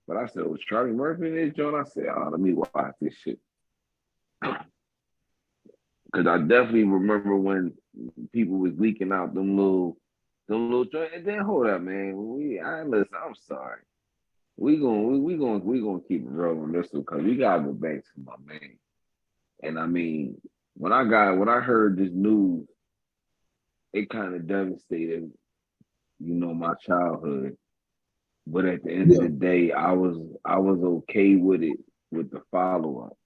but I said, was Charlie Murphy in this joint? I said, oh, let me watch this shit. Because I definitely remember when people was leaking out them little joints. And then hold up, man. Listen, I'm sorry. We gonna keep it rolling this one because we gotta go back to my man. And I mean, when I heard this news, it kind of devastated, my childhood. But at the end of Yeah. the day, I was okay with it with the follow up.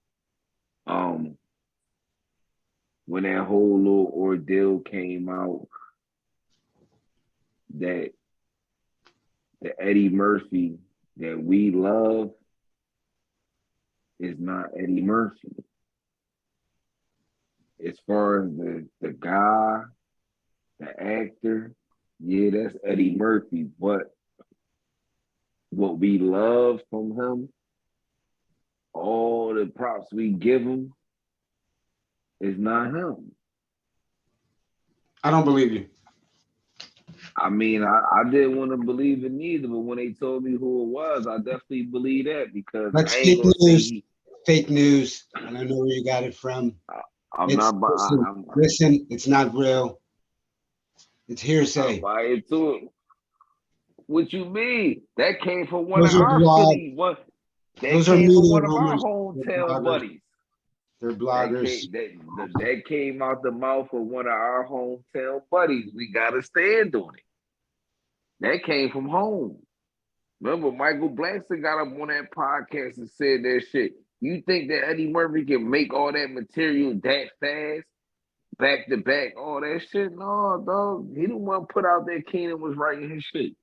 Um, when that whole little ordeal came out that the Eddie Murphy that we love is not Eddie Murphy. As far as the guy, the actor, yeah, that's Eddie Murphy. But what we love from him, all the props we give him, is not him. I don't believe you. I mean, I didn't want to believe it neither, but when they told me who it was, I definitely believe that because That's I ain't fake gonna say news. Fake news. I don't know where you got it from. I, I'm It's not. listen, I'm listen. It's not real. It's I'm hearsay. buying to it. What you mean? That came from one of Those are our blog. city. What that Those are came from media one of our rumors. They're hometown bloggers. buddies. They're That bloggers. came that came out the mouth of one of our hometown buddies. We gotta stand on it. That came from home. Remember, Michael Blackson got up on that podcast and said that shit. You think that Eddie Murphy can make all that material that fast, back to back, all that shit? No, dog. He didn't want to put out that Keenan was writing his shit.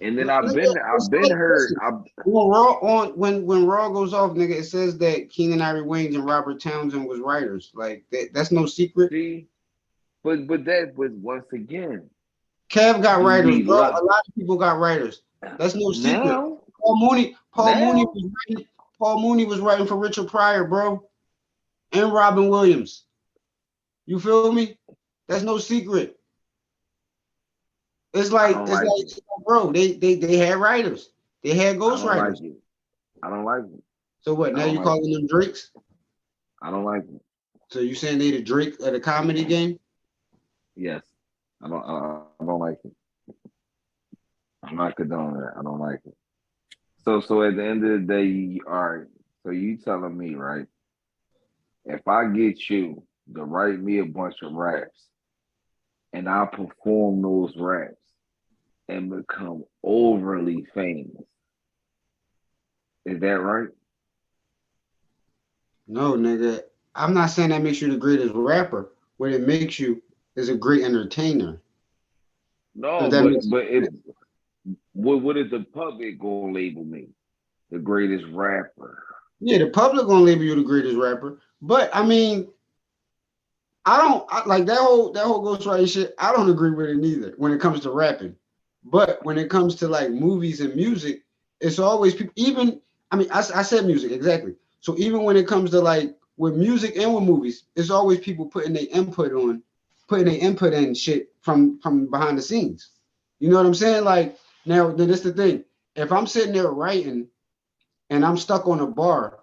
And then It's I've been like, heard. listen, when Raw goes off, nigga, it says that Keenan Ivory Wayans and Robert Townsend was writers. Like that's no secret. See, but that was once again. Kev got Do writers, we bro. love A lot of people got writers. That's no secret. now? Paul Mooney Now? was writing. Paul Mooney was writing for Richard Pryor, bro, and Robin Williams. You feel me? That's no secret. I don't like it. Bro, they had writers. They had I don't like ghostwriters. it. I don't like it. So what? I Now don't you like calling it. them Drakes? I don't like it. So you saying they the Drake of the comedy game? Yes. I don't like it. I'm not condoning that. I don't like it. So at the end of the day, all right. So you telling me, right? If I get you to write me a bunch of raps and I perform those raps and become overly famous, is that right? No, nigga. I'm not saying that makes you the greatest rapper. What it makes you is a great entertainer. If No, that but makes but if sense. what is the public gonna label me? The greatest rapper. Yeah, the public gonna label you the greatest rapper. But I mean, like that whole ghostwriting shit. I don't agree with it neither when it comes to rapping. But when it comes to like movies and music, it's always people. Even I said music exactly. So even when it comes to like with music and with movies, it's always people putting their input in shit from behind the scenes. You know what I'm saying? Like now, then that's the thing. If I'm sitting there writing and I'm stuck on a bar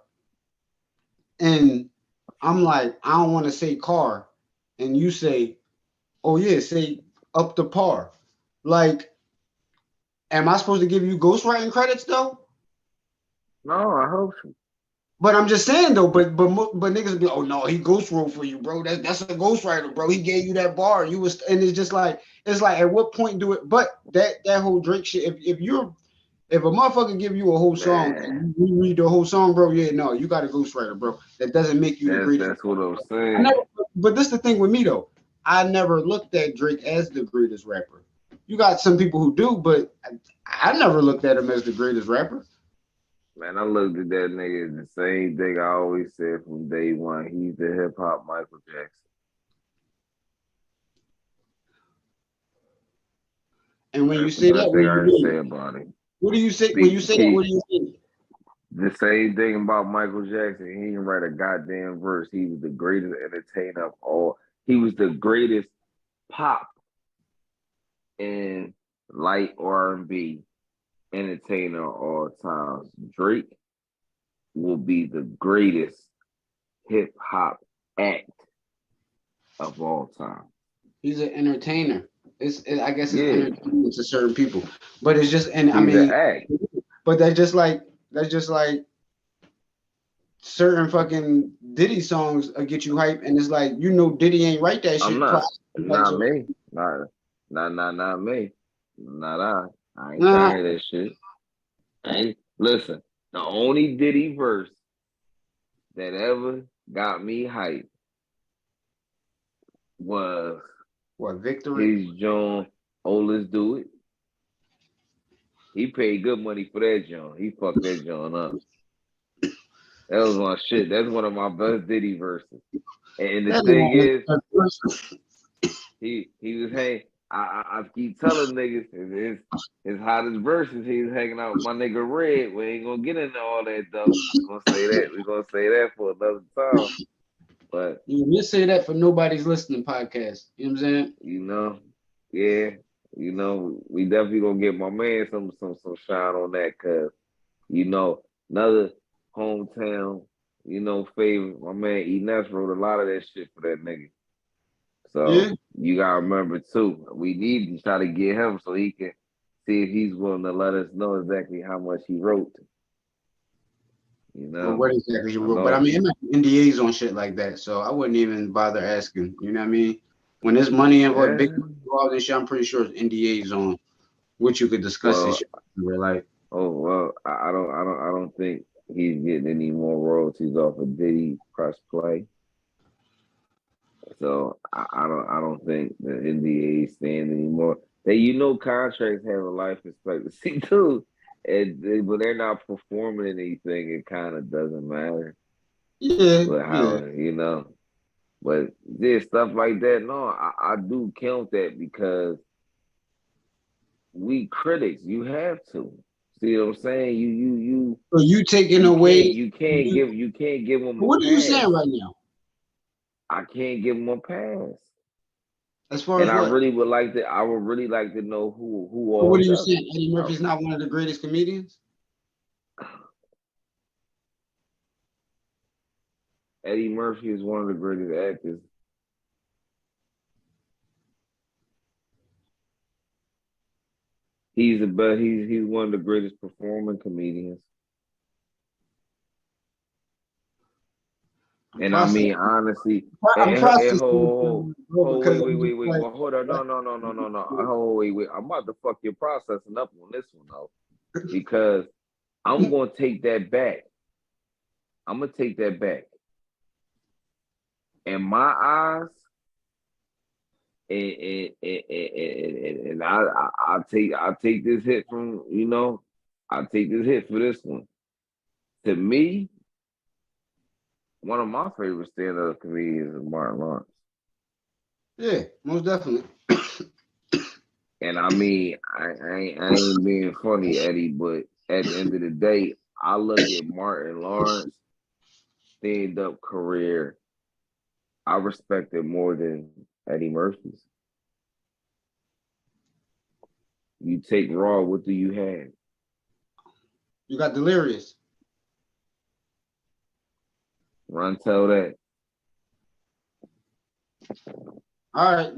and I'm like, I don't want to say car, and you say, oh yeah, say up to par. Like, am I supposed to give you ghostwriting credits though? No, I hope so. But I'm just saying though, but niggas be, oh no, he ghost wrote for you, bro. That's a ghostwriter, bro. He gave you that bar. You was, and it's like at what point do it? But that whole Drake shit. If a motherfucker give you a whole song Man, and you read the whole song, bro, yeah, no, you got a ghostwriter, bro. That doesn't make you the greatest. that's what I'm I never, saying. but this the thing with me though. I never looked at Drake as the greatest rapper. You got some people who do, but I never looked at him as the greatest rapper. Man, I looked at that nigga the same thing I always said from day one. He's the hip hop Michael Jackson. And when you That's the say best that, what thing do you I can say mean? about him. What do you say when Be, you say that? What he, do you mean? The same thing about Michael Jackson. He didn't write a goddamn verse. He was the greatest entertainer of all. He was the greatest pop and light R&B entertainer of all times. Drake will be the greatest hip hop act of all time. He's an entertainer. I guess it's Yeah, entertainment to certain people, but it's just, and I he's an mean, act. but that's just like certain fucking Diddy songs get you hype, and it's like Diddy ain't write that I'm shit. not. Like Not so, me. Not me. Not I. I ain't trying nah, to hear that shit. Listen. The only Diddy verse that ever got me hyped was what victory? his John. Oh, let's do it. He paid good money for that John. He fucked that John up. That was my shit. That's one of my best Diddy verses. And the That thing nigga is, was- he was hanging. I keep telling niggas his hottest verses. He was hanging out with my nigga Red. We ain't gonna get into all that though. We gonna say that. We gonna say that for another time. But You just say that for nobody's listening podcast. You know what I'm saying? yeah, we definitely gonna get my man some shine on that, cause another hometown, favorite. My man E Ness wrote a lot of that shit for that nigga. Yeah. So you gotta remember too, we need to try to get him so he can see if he's willing to let us know exactly how much he wrote. Or what exactly you I wrote. But I know. mean, it might be NDAs on shit like that, so I wouldn't even bother asking. You know what I mean? When there's money involved, big Yeah. money involved and shit, I'm pretty sure it's NDAs on what you could discuss and Well, shit in real life. I don't think he's getting any more royalties off of Diddy press play. So I don't think the NDA stand anymore. Contracts have a life expectancy too, but they're not performing anything. It kind of doesn't matter. Yeah, But yeah. but there's stuff like that. No, I do count that because we critics. You have to see what I'm saying. So you taking You away? can't you can't give them a What are you saying pass. right now? I can't give them a pass. As far And as what? I would really like to know who So what all are you does it. saying? Eddie Murphy's not one of the greatest comedians? Eddie Murphy is one of the greatest actors. He's the best. He's one of the greatest performing comedians. I'm And I processing. mean, honestly, I'm processing wait, because wait, I'm wait, just wait. like, Well, hold on, no. Oh, wait. I'm about to fuck your processing up on this one though, because I'm gonna take that back. I'm gonna take that back. In my eyes, and I'll take this hit from I'll take this hit for this one. To me, one of my favorite stand-up comedians is Martin Lawrence. yeah, most definitely. And I mean, I ain't being funny, Eddie, but at the end of the day, I look at Martin Lawrence stand-up career. I respect it more than Eddie Murphy's. You take Raw, what do you have? You got Delirious. Run, tell that. All right,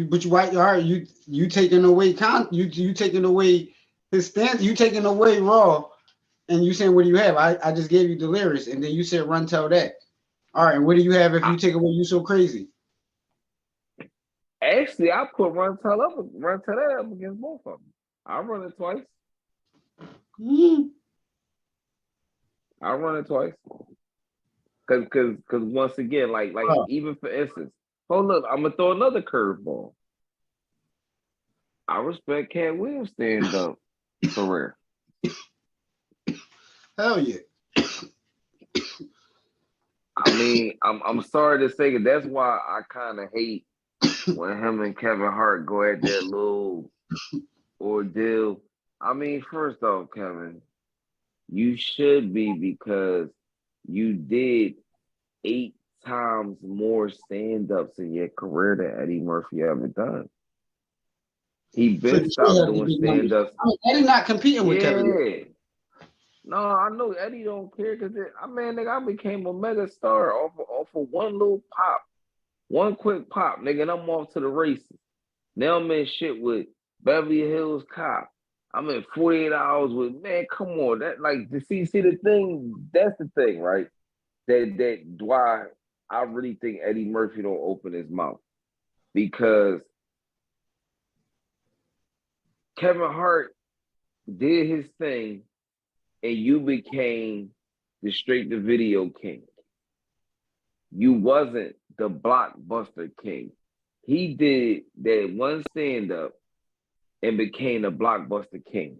but you right. All right, you taking away you taking away his stance. You taking away Raw, and you saying what do you have? I just gave you Delirious, and then you said Run Tell That. All right, and what do you have if I, you take away You So Crazy? Actually, I put Run Tell that up against both of them. I run it twice. Mm. I run it twice. Cause once again, like Oh, even for instance, hold up, I'm gonna throw another curveball. I respect Cat Williams stand up career. hell yeah. I mean, I'm sorry to say it. That's why I kind of hate when him and Kevin Hart go at that little ordeal. I mean, first off, Kevin, You should be because you did 8 times more stand-ups in your career than Eddie Murphy ever done. He So been you still stopped have the doing big numbers. stand-ups. I mean, Eddie not competing with Kevin. Yeah. No, I know Eddie don't care because I became a mega star off of one little pop, one quick pop, nigga, and I'm off to the races. Now I'm in shit with Beverly Hills Cop. I'm in 48 hours with man. Come on, that like see the thing. That's the thing, right? That why I really think Eddie Murphy don't open his mouth because Kevin Hart did his thing and you became the straight to video king. You wasn't the blockbuster king. He did that one stand up and became the blockbuster king.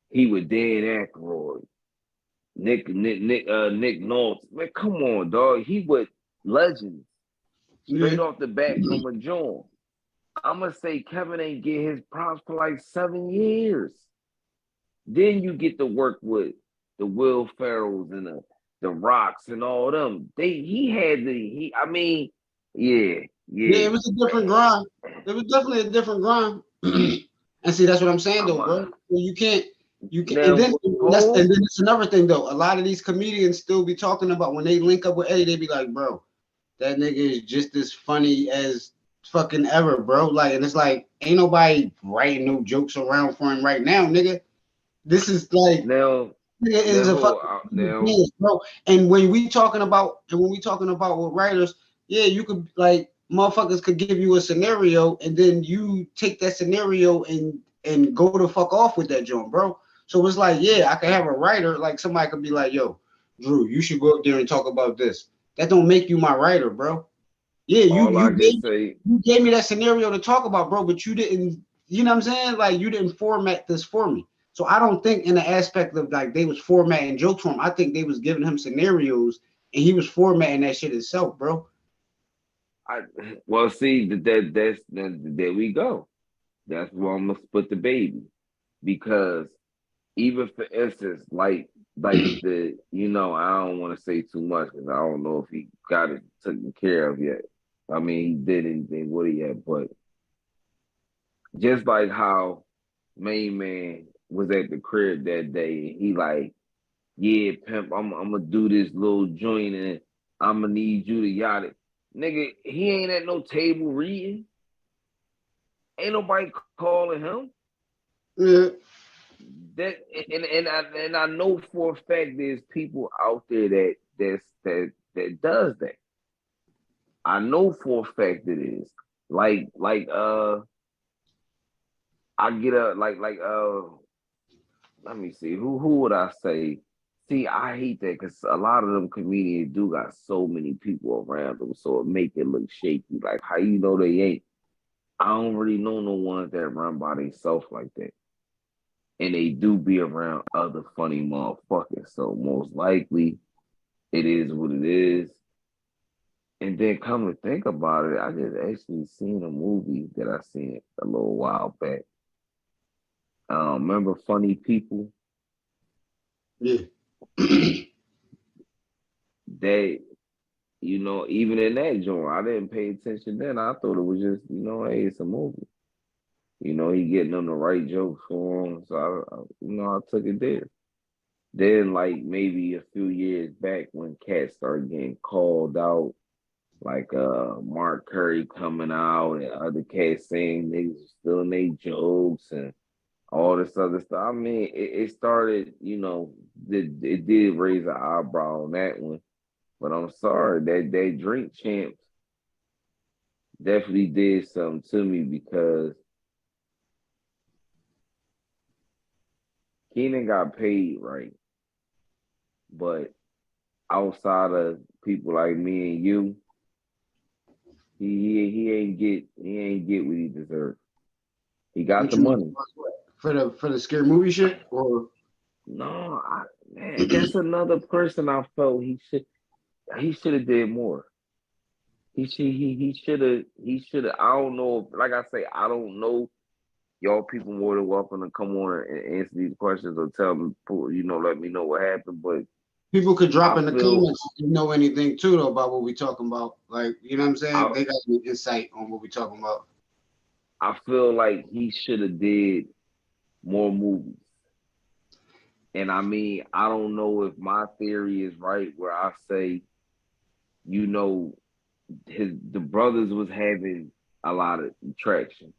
He was Dan Aykroyd, Nick Nolte. Man, come on, dog. He was legends straight off the bat from a joint. I'ma say Kevin ain't get his props for like 7 years. Then you get to work with the Will Ferrells and the Rocks and all them. Yeah. Yeah, it was a different grind. It was definitely a different grind. And see, that's what I'm saying though, bro. You can't, now, and then it's another thing though. A lot of these comedians still be talking about when they link up with Eddie, they be like, bro, that nigga is just as funny as fucking ever, bro. Like, and it's like, ain't nobody writing no jokes around for him right now, nigga. This is like, now, nigga is a fucking bro. And when we talking about with writers, yeah, you could like motherfuckers could give you a scenario and then you take that scenario and go the fuck off with that joint, bro. So it's like, yeah, I could have a writer, like somebody could be like, yo, Drew, you should go up there and talk about this. That don't make you my writer, bro. Yeah, you gave me that scenario to talk about, bro, but you didn't, you know what I'm saying? Like you didn't format this for me. So I don't think in the aspect of like they was formatting jokes for him. I think they was giving him scenarios and he was formatting that shit himself, bro. See there we go. That's where I'm gonna split the baby because even for instance, like the I don't want to say too much because I don't know if he got it taken care of yet. I mean, he did anything with it yet, but just like how Main Man was at the crib that day, he like, yeah, pimp, I'm gonna do this little joint and I'm gonna need you to yacht it. Nigga, he ain't at no table reading. Ain't nobody calling him. Yeah. That and I know for a fact there's people out there that does that. I know for a fact it is. I get a let me see who would I say? See, I hate that because a lot of them comedians do got so many people around them, so it make it look shaky. Like how you know they ain't. I don't really know no ones that run by themselves like that. And they do be around other funny motherfuckers. So most likely it is what it is. And then come to think about it, I just actually seen a movie that I seen a little while back. Remember Funny People? Yeah. They, even in that joint, I didn't pay attention then. I thought it was just, hey, it's a movie. He getting on the right jokes for him. So I took it there. Then like maybe a few years back when cats started getting called out, like Mark Curry coming out and other cats saying niggas still made jokes and all this other stuff. I mean, it started, it did raise an eyebrow on that one. But I'm sorry, that Drink Champs definitely did something to me because Keenan got paid right. But outside of people like me and you, he ain't get what he deserved. He got the money. For the scary movie shit or no, man, that's another person I felt he should have did more. He should have I don't know, like I say, I don't know y'all people more than welcome to come on and answer these questions or tell me, let me know what happened. But people could drop I in the feel, comments if you know anything too though about what we talking about. Like, you know what I'm saying? I, They got any insight on what we talking about. I feel like he should have did more movies. And I mean, I don't know if my theory is right where I say, you know, the brothers was having a lot of traction.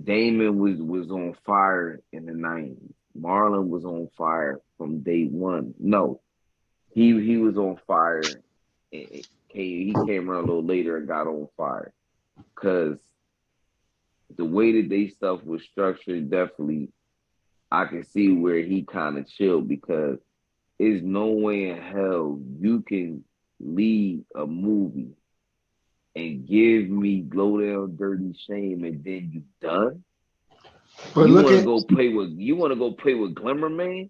Damon was on fire in the 90s. Marlon was on fire from day one. No, he was on fire. He came around a little later and got on fire because the way that they stuff was structured, definitely I can see where he kind of chilled because there's no way in hell you can lead a movie and give me low down dirty shame and then you done. But look at You want to go play with Glimmer Man?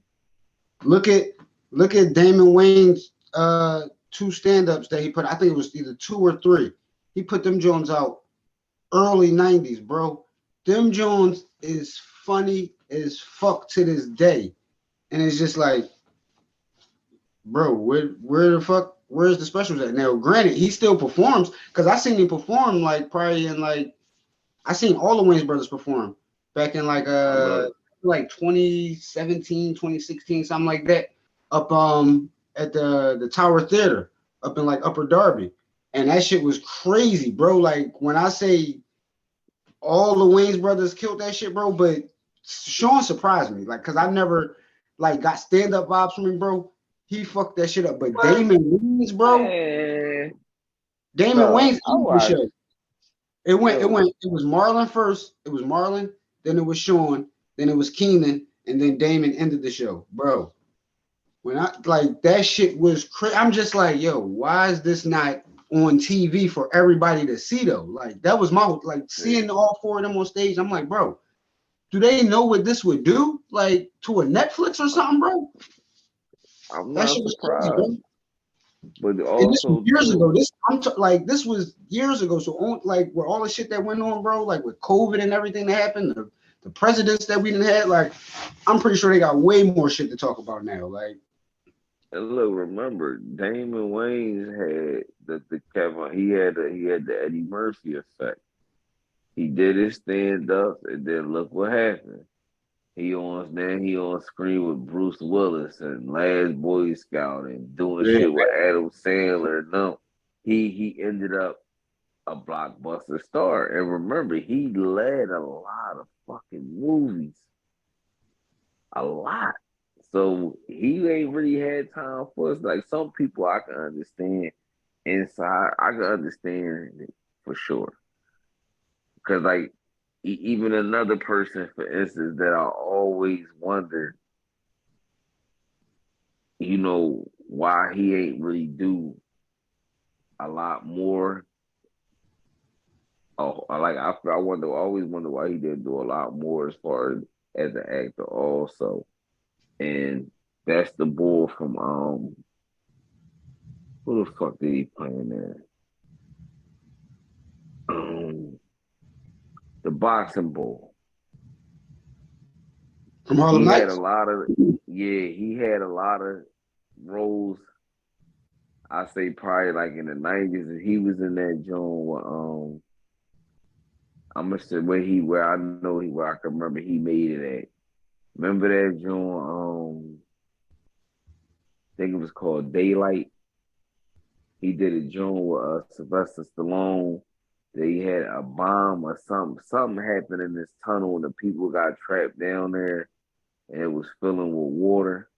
look at look at Damon Wayne's two stand-ups that he put. I think it was either two or three. He put them Jones out early 90s, bro. Them Jones is funny as fuck to this day. And it's just like, bro, where the fuck, where's the specials at? Now, granted, he still performs because I seen him perform like probably in like I seen all the Wayans brothers perform back in I love like 2017, 2016, something like that, up at the Tower Theater up in like Upper Darby. And that shit was crazy, bro. Like when I say all the Wayans brothers killed that shit, bro, but Sean surprised me, like, cause I never like got stand-up vibes from him, bro. He fucked that shit up. But what? Damon Wayans, bro, Man, Damon no, Wayans I ended the watch. show. Yo, It was Marlon first. It was Marlon, then it was Sean, then it was Keenan, and then Damon ended the show, bro. When I like that shit was crazy. I'm just like, yo, why is this not on TV for everybody to see though? Like that was my like see, seeing all four of them on stage. I'm like, bro, do they know what this would do? Like to a Netflix or something, bro? I'm That not shit was crazy, surprised. bro. But And this was also years ago. too, Like this was years ago. So like with all the shit that went on, bro, like with COVID and everything that happened, the presidents that we didn't have, like I'm pretty sure they got way more shit to talk about now. Like and look, remember Damon Wayans had the Kevin. He had the Eddie Murphy effect. He did his stand up, and then look what happened. He on screen with Bruce Willis and Last Boy Scout and doing yeah, shit with Adam Sandler. No, he ended up a blockbuster star. And remember, he led a lot of fucking movies. A lot. So he ain't really had time for us. Like some people I can understand inside. I can understand it for sure. Cause like even another person, for instance, that I always wondered, why he ain't really do a lot more. Oh, I wonder, always wonder why he didn't do a lot more as far as an actor also. And that's the bull from who the fuck did he play in there? Um, the boxing bull. from Harlem He had a Nights. lot of he had a lot of roles. I say probably like in the 90s, and he was in that joint with I'm gonna say where I can remember he made it at. Remember that joint? I think it was called Daylight. He did a joint with Sylvester Stallone. They had a bomb or something. Something happened in this tunnel, and the people got trapped down there, and it was filling with water.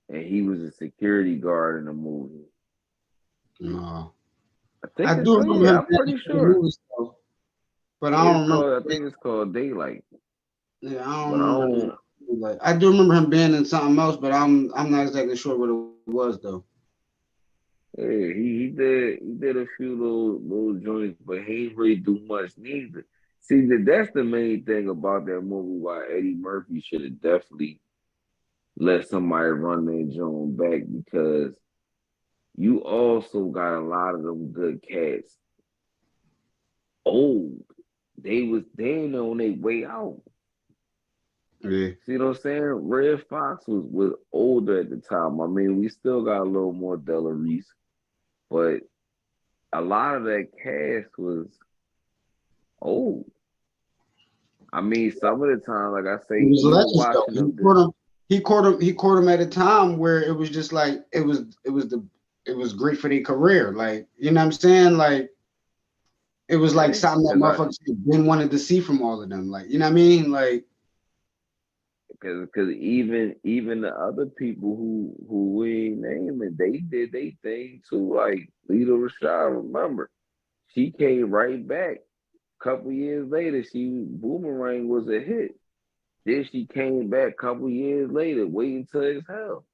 And he was a security guard in the movie. No. I I think it's do called. remember Yeah, him I'm being pretty in the sure. movie stuff, but I don't remember. I think it's called Daylight. Yeah, I don't But I remember. don't. Like I do remember him being in something else, but I'm not exactly sure what it was though. Yeah, he did a few little joints, but he ain't really do much neither. See, that's the main thing about that movie. Why Eddie Murphy should have definitely let somebody run their joint back because you also got a lot of them good cats old. they ain't on their way out. Yeah. See what I'm saying? Red Fox was older at the time. I mean, we still got a little more Della Reese, but a lot of that cast was old. I mean, some of the time, like I say, He was even legends though. watching them, He caught him at a time where it was just like it was great for their career. Like, you know what I'm saying? Like it was like yeah, something that motherfuckers been wanted to see from all of them. Like, you know what I mean? Like, because even the other people who we ain't naming, they did they thing too. Like Lita Rashad, remember, she came right back. Couple years later, she Boomerang was a hit. Then she came back couple years later, waiting till it's hell.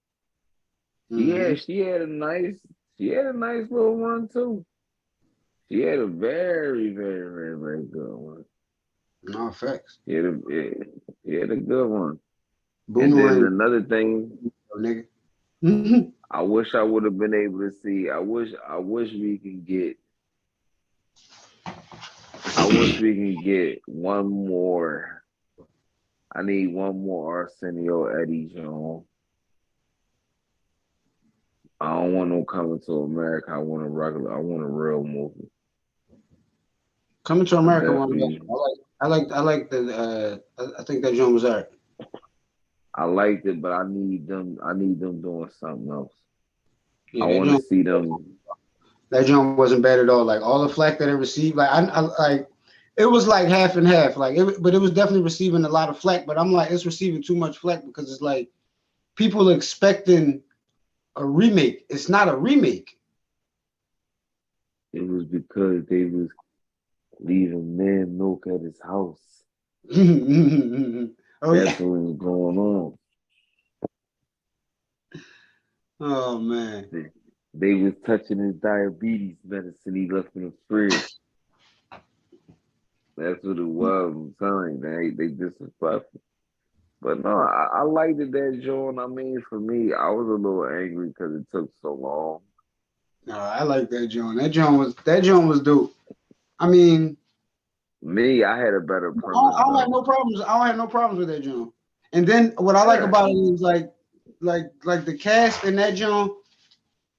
She had a nice little run too. She had a very, very, very, very good one. no effects. She had a good one. And then Boomerang, another thing, nigga. I wish I would have been able to see. I wish we can get. I wish we can get one more. I need one more Arsenio Eddie Jones. I don't want no coming to America. I want a regular. I want a real movie. Coming to I America one. definitely. I like the I think that joint was alright. I liked it, but I need them. I need them doing something else. I Yeah, want to see them. that joint wasn't bad at all. Like all the flack that it received, like I like it was like half and half. Like but it was definitely receiving a lot of flack. But I'm like, it's receiving too much flack because it's like people expecting a remake. It's not a remake. It was because they was leaving man milk at his house. Oh yeah. That's what was going on. Oh man. They was touching his diabetes medicine he left in the fridge. That's what it was. I'm telling you, they disrespectful. But no, I liked it that John. I mean, for me, I was a little angry because it took so long. No, I like that joint. That joint was dope. I mean, Me, I had a better I premise don't have though. no problems. I don't have no problems with that joint. And then what I like Yeah, about it is like the cast in that joint.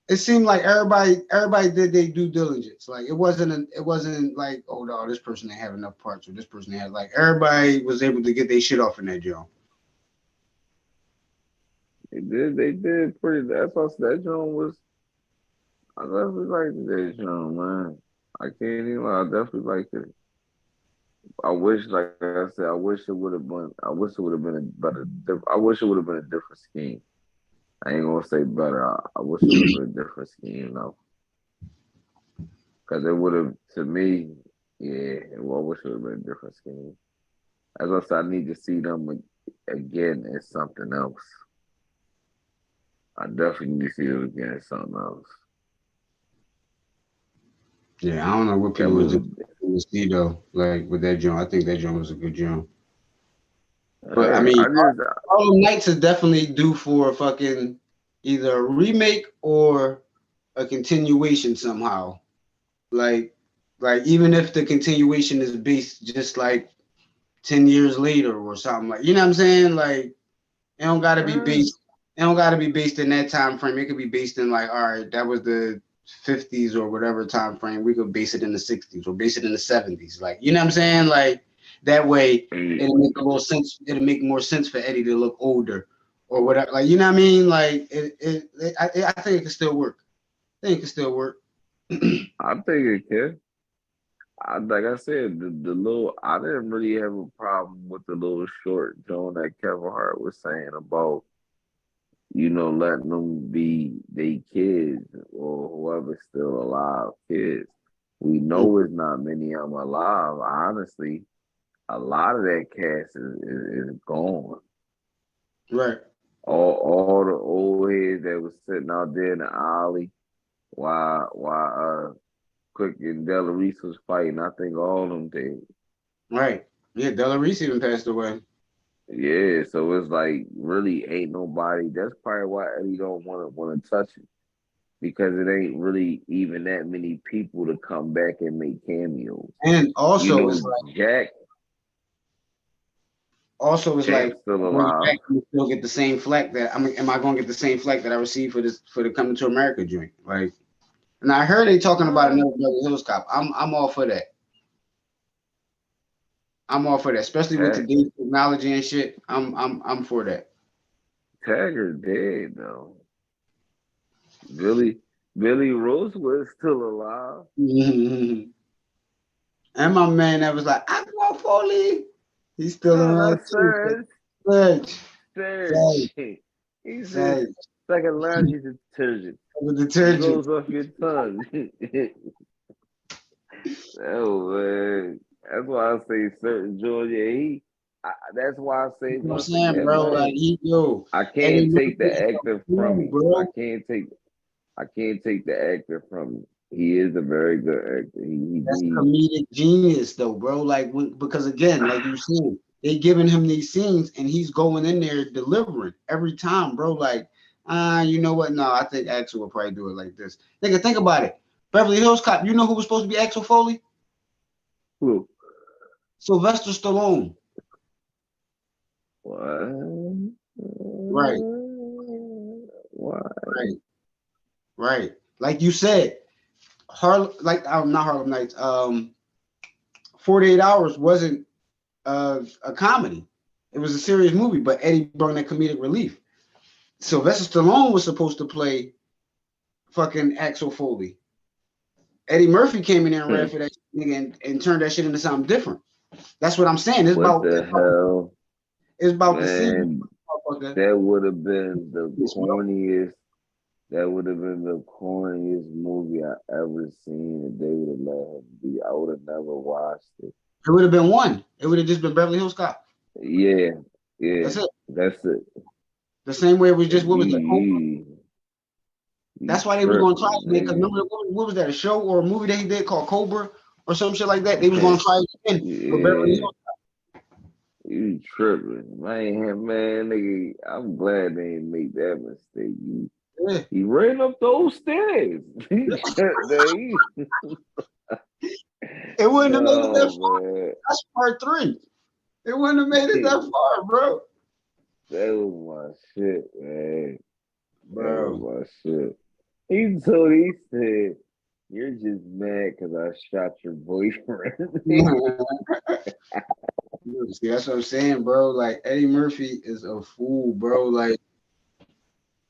It seemed like everybody did their due diligence. Like it wasn't like, oh no, this person didn't have enough parts or this person had, like, everybody was able to get their shit off in that joint. they did. They did pretty. That's why that John was. I definitely liked that John, man. I can't even lie. I definitely liked it. I wish, like I said, I wish it would have been. I wish it would have been a better. I wish it would have been a different scheme. I ain't gonna say better. I wish it would have been a different scheme though, because it would have to me. Yeah, well, I wish it would have been a different scheme. As I said, I need to see them again as something else. I definitely need to see them again as something else. Yeah, I don't know what That people was was doing to see though. Like with that joint, I think that joint was a good joint. But I hey, mean, I just Harlem Nights is definitely due for a fucking either a remake or a continuation somehow. Like like even if the continuation is based just like 10 years later or something, like, you know what I'm saying? Like it don't gotta be uh, based. It don't gotta be based in that time frame. It could be based in like, all right, that was the 50s or whatever time frame. We could base it in the 60s or base it in the 70s. Like, you know what I'm saying? Like that way hey, it'll make a little sense. It'll make more sense for Eddie to look older or whatever. Like, you know what I mean? Like I think it can still work. I think it can still work. I think it can. Like I said, the little I didn't really have a problem with the little short Joan that Kevin Hart was saying about, letting them be they kids or whoever's still alive kids. We know it's not many of them alive. Honestly, a lot of that cast is gone. Right. All the old heads that was sitting out there in the alley while Quick and Della Reese was fighting. I think all of them did. Right. Yeah, Della Reese even passed away. Yeah, so it's like really ain't nobody. That's probably why Eddie don't want to touch it. because it ain't really even that many people to come back and make cameos. And You also, it's know, like, Jack Jack's still bring it alive. back, you still get the same flack that I mean. Am I going to get the same flack that I received for this for the Coming to America joint? Like, and I heard they talking about Uh, another Beverly Hills Cop. I'm all for that. I'm all for that, especially with Tag, today's technology and shit. I'm for that. Tagger dead though. Billy Billy Rosewood's still alive. And my man that was like, I'm going Foley. He's still around too. Serge, Sage, Serge. Sage, He said Sage. it's like a laundry detergent. With It detergent. goes off your tongue. Oh man, that's why I say certain Georgia. That's why I say You know what I'm once saying, again, bro? Like man. yo, I Eddie can't Murphy take the is a actor from fool, me. I bro. can't take. I can't take the actor from me. He is a very good actor. That's comedic genius, though, bro. Like, because again, like you said, they giving him these scenes, and he's going in there delivering every time, bro. Like, you know what? No, I think Axel will probably do it like this. Nigga, think about it. Beverly Hills Cop. You know who was supposed to be Axel Foley? Who? Sylvester Stallone. What? Right, What? right, right. Like you said, not Harlem Nights. 48 Hours wasn't a comedy. It was a serious movie, but Eddie brought that comedic relief. Sylvester Stallone was supposed to play fucking Axel Foley. Eddie Murphy came in there and read Hmm. for that nigga and turned that shit into something different. That's what I'm saying. What the hell, It's about the scene. man? That would have been the corniest. That would have been the corniest movie I ever seen. If they would have let him be, I would have never watched it. It would have been one. It would have just been Beverly Hills Cop. Yeah, yeah, That's it. that's it. The same way it was just what was that? You That's why they was going to try tripping, it, man. Because nigga. remember what was that? A show or a movie that he did called Cobra or some shit like that. They was going to try it again for Beverly Yeah, Hills. you tripping, man, nigga. I'm glad they didn't make that mistake. Yeah. He ran up those stairs. He tripped, man. It wouldn't have made it that No, far. man. That's part three. It wouldn't have made it that far, bro. That was my shit, man. That Bro. was my shit. He said, "You're just mad because I shot your boyfriend." See, that's what I'm saying, bro. Like Eddie Murphy is a fool, bro. Like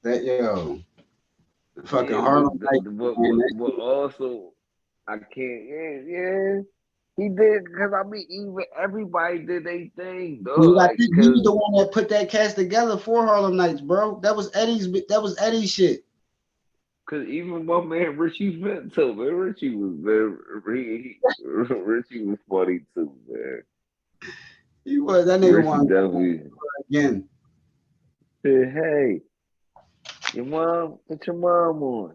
that, yo, fucking Yeah, Harlem Night, man. but also I can't. Yeah. He did because I mean, even everybody did their thing, though. You got Like, he was the one that put that cast together for Harlem Nights, bro. That was Eddie's shit. cause even my man Richie Vento, man, Richie was very, Richie was funny too, man. He was that nigga Richie wanted definitely again. said, "Hey, put your mom on.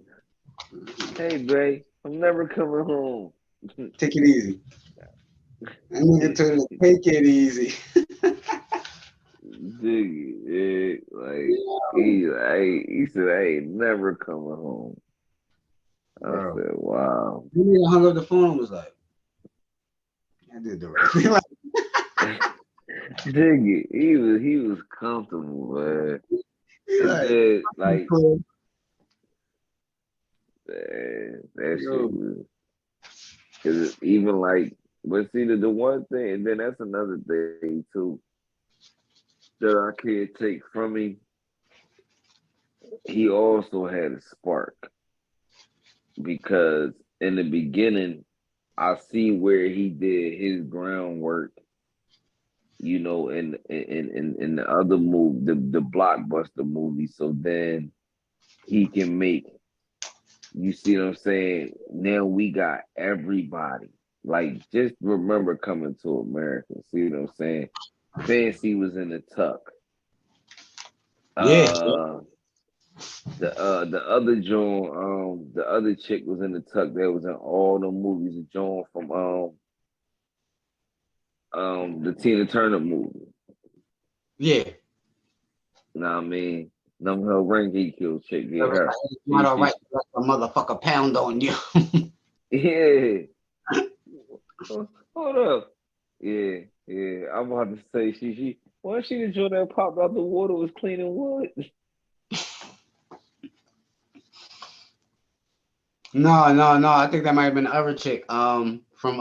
Hey, babe, I'm never coming home." Take it easy. That nigga told him, take it easy. Dig it, like Yo, he said, "I ain't never coming home." I bro. said, "Wow." He nigga hung up the phone and was like, I did the right thing. Dig it. He was comfortable, man. He And like, then like cool. man, that shit Yo, was cause even like but see the one thing and then that's another thing too that I can't take from him. He also had a spark because in the beginning I see where he did his groundwork, in the other movie, the blockbuster movie. So then he can make, you see what I'm saying? Now we got everybody. Like, just remember Coming to America. See what I'm saying? Fancy was in the tuck. yeah. Uh, the other Joan, the other chick was in the tuck. That was in all the movies. The Joan from the Tina Turner movie. Yeah. You know what I mean? Her ring he killed chick. It Yeah, was her. like, it's not all right to let a motherfucker pound on you. Yeah. Hold up. Yeah, yeah. I'm about to say she why she the joint that popped out the water was cleaning wood? No. I think that might have been the other chick. From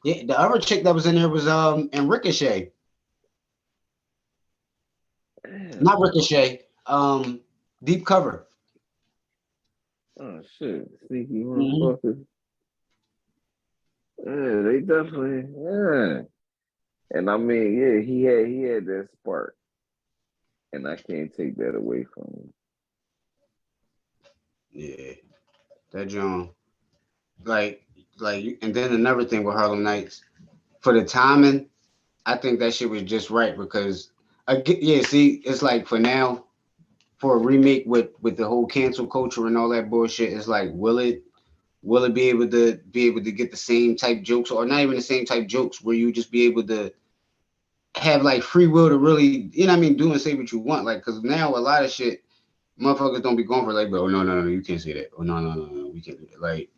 yeah, the other chick that was in there was in Ricochet. Damn. Not Ricochet. Deep Cover. Oh shit. Sneaky Mm-hmm. motherfuckers. Yeah, they definitely yeah. And I mean, yeah, he had that spark. And I can't take that away from him. Yeah, that John. Like, and then another thing with Harlem Nights for the timing, I think that shit was just right because, yeah, see, it's like for now for a remake with the whole cancel culture and all that bullshit, it's like, will it be able to get the same type jokes or not even the same type jokes where you just be able to have like free will to really, you know what I mean, do and say what you want, like because now a lot of shit motherfuckers don't be going for like, but oh no, you can't say that. Oh no, we can't do that. Like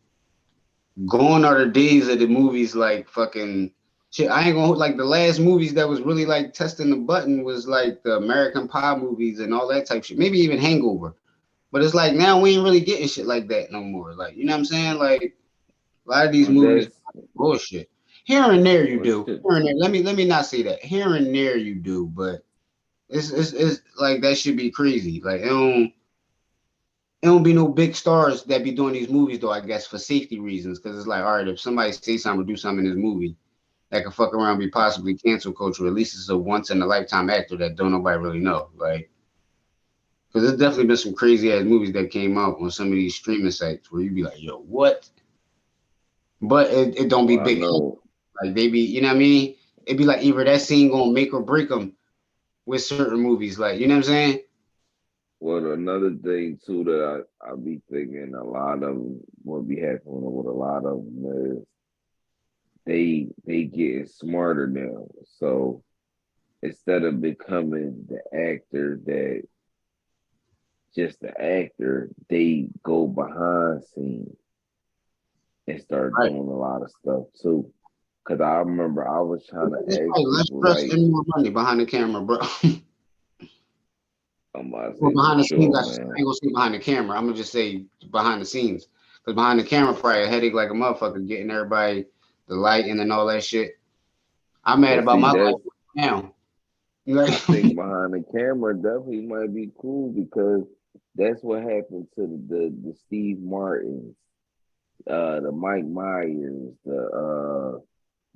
gone are the days of the movies like fucking shit. I ain't gonna like the last movies that was really like testing the button was like the American Pie movies and all that type shit. Maybe even Hangover. But it's like now we ain't really getting shit like that no more. Like, you know what I'm saying? Like a lot of these Well movies that's bullshit. Here and there you well do. shit. Here and there. Let me not say that. Here and there you do, but it's like that should be crazy. Like it don't be no big stars that be doing these movies though, I guess for safety reasons. Cause it's like, all right, if somebody say something or do something in this movie that could fuck around be possibly cancel culture, at least it's a once in a lifetime actor that don't nobody really know. Like because there's definitely been some crazy ass movies that came out on some of these streaming sites where you be like, yo, what? But it don't be Well I big. know Like they be, you know what I mean? It'd be like either that scene gonna make or break them with certain movies. Like, you know what I'm saying? well another thing too that I be thinking a lot of them what be happening with a lot of them is they getting smarter now. So instead of becoming the actor that just the actor, they go behind scenes and start Right. doing a lot of stuff too. Cause I remember I was trying to It's ask probably less people stress like, and more money behind the camera, bro. I'm about to Well, say for behind the scenes, sure, I man. ain't gonna say behind the camera. I'm gonna just say behind the scenes. Because behind the camera, probably a headache like a motherfucker, getting everybody the lighting and all that shit. I'm mad But about see, my life that's now. Like, I think behind the camera definitely might be cool because that's what happened to the Steve Martins, the Mike Myers, the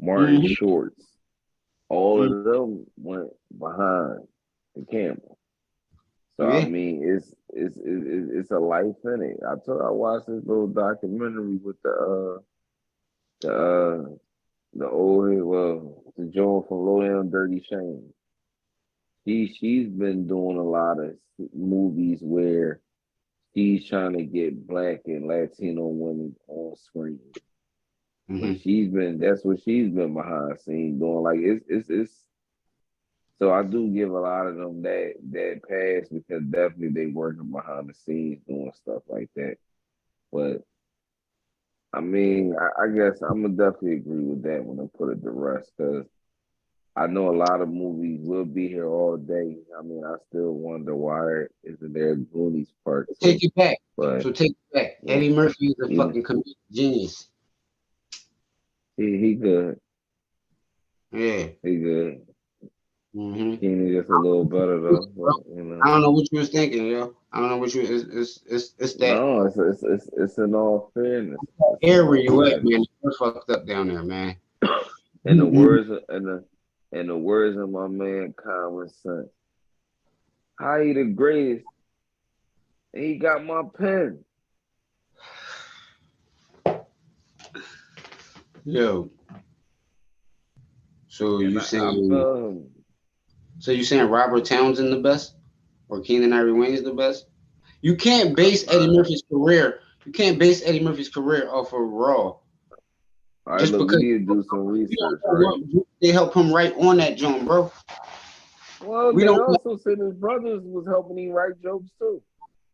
Martin mhm, Shorts. All mhm. of them went behind the camera. So I Yeah. mean, it's a life in it. I watched this little documentary with the the old the Joan from Low Down Dirty Shame. She's been doing a lot of movies where she's trying to get black and Latino women on screen. But Hmm. that's what she's been behind scenes doing. Like it's so I do give a lot of them that pass because definitely they working behind the scenes doing stuff like that. But I mean, I guess I'm gonna definitely agree with that when I put it to rest because I know a lot of movies will be here all day. I mean, I still wonder why isn't there Goonies Part Take Two? it back. But So take it back. yeah, Eddie Murphy is a he fucking comedic genius. he good. Yeah. He good. Hmm. Keenan just a little better though, but you I know. don't know what you was thinking, yo. I don't know what you. It's that No, it's in all fairness. It's in air where all you at, fairness. man. You're fucked up down there, man. And the words and the words of my man Common Sense. How he the greatest? And he got my pen. Yo, so And you I saying felt him. Robert Townsend the best or Keenan Ivory Wayne's the best? You can't I'm base Eddie not. Murphy's career. You can't base Eddie Murphy's career off of Raw All right, just look, we because need to do some you don't research, know right? what they help him write on that joint, bro. Well, We they don't also said his brothers was helping him write jokes too.